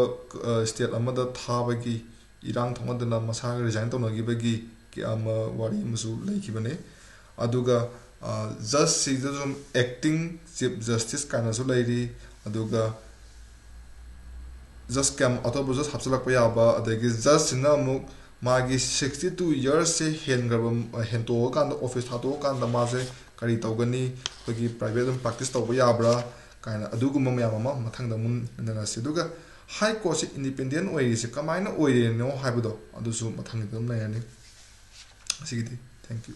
ꯁ꯭ꯇꯦꯠ ꯑꯃꯗ ꯊꯥꯕꯒꯤ ꯏꯔꯥꯡ ꯊꯣꯛꯅꯗꯅ ꯃꯁꯥꯒ ꯔꯤꯖꯥꯏꯟ ꯇꯧꯅꯈꯤꯕꯒꯤ ꯑꯃ ꯋꯥꯔꯤ ꯑꯃꯁꯨ ꯂꯩꯈꯤꯕꯅꯦ ꯑꯗꯨꯒ ꯖꯁꯁꯤꯗ ꯁꯨꯝ ꯑꯦꯛꯇꯤꯡ ꯆꯤꯞ ꯖꯁꯇꯤꯁ ꯀꯥꯏꯅꯁꯨ ꯂꯩꯔꯤ ꯑꯗꯨꯒ ꯖꯁ ꯀꯌꯥꯝ ꯑꯇꯣꯞꯄ ꯖꯁ ꯍꯥꯞꯆꯤꯜꯂꯛꯄ ꯌꯥꯕ ꯑꯗꯒꯤ ꯖꯁꯁꯤꯅ ꯑꯃꯨꯛ ꯃꯥꯒꯤ 62 ꯌꯔꯁꯁꯦ ꯍꯦꯟꯇꯣꯛꯑꯀꯥꯟꯗ ꯑꯣꯐꯤꯁ ꯊꯥꯗꯣꯛꯑꯀꯥꯟꯗ ꯃꯥꯁꯦ ꯀꯔꯤ ꯇꯧꯒꯅꯤ ꯑꯩꯈꯣꯏꯒꯤ ꯄ꯭ꯔꯥꯏꯚꯦꯠ ꯑꯗꯨꯝ ꯄ꯭ꯔꯥꯛꯇꯤꯁ ꯇꯧꯕ ꯌꯥꯕ꯭ꯔꯥ ꯀꯥꯏꯅ ꯑꯗꯨꯒꯨꯝꯕ ꯃꯌꯥꯝ ꯑꯃ ꯃꯊꯪꯗ ꯑꯃꯨꯛ ꯅꯩꯅꯔꯁꯤ ꯑꯗꯨꯒ ꯍꯥꯏ ꯀꯣꯔꯠꯁꯦ ꯏꯟꯗꯤꯄꯦꯟꯗꯦꯟ ꯑꯣꯏꯔꯤꯁꯦ ꯀꯃꯥꯏꯅ ꯑꯣꯏꯔꯤꯅꯣ ꯍꯥꯏꯕꯗꯣ ꯑꯗꯨꯁꯨ ꯃꯊꯪꯗ ꯑꯗꯨꯝ ꯂꯩꯔꯅꯤ ꯑꯁꯤꯒꯤꯗꯤ ꯊꯦꯡꯛ ꯌꯨ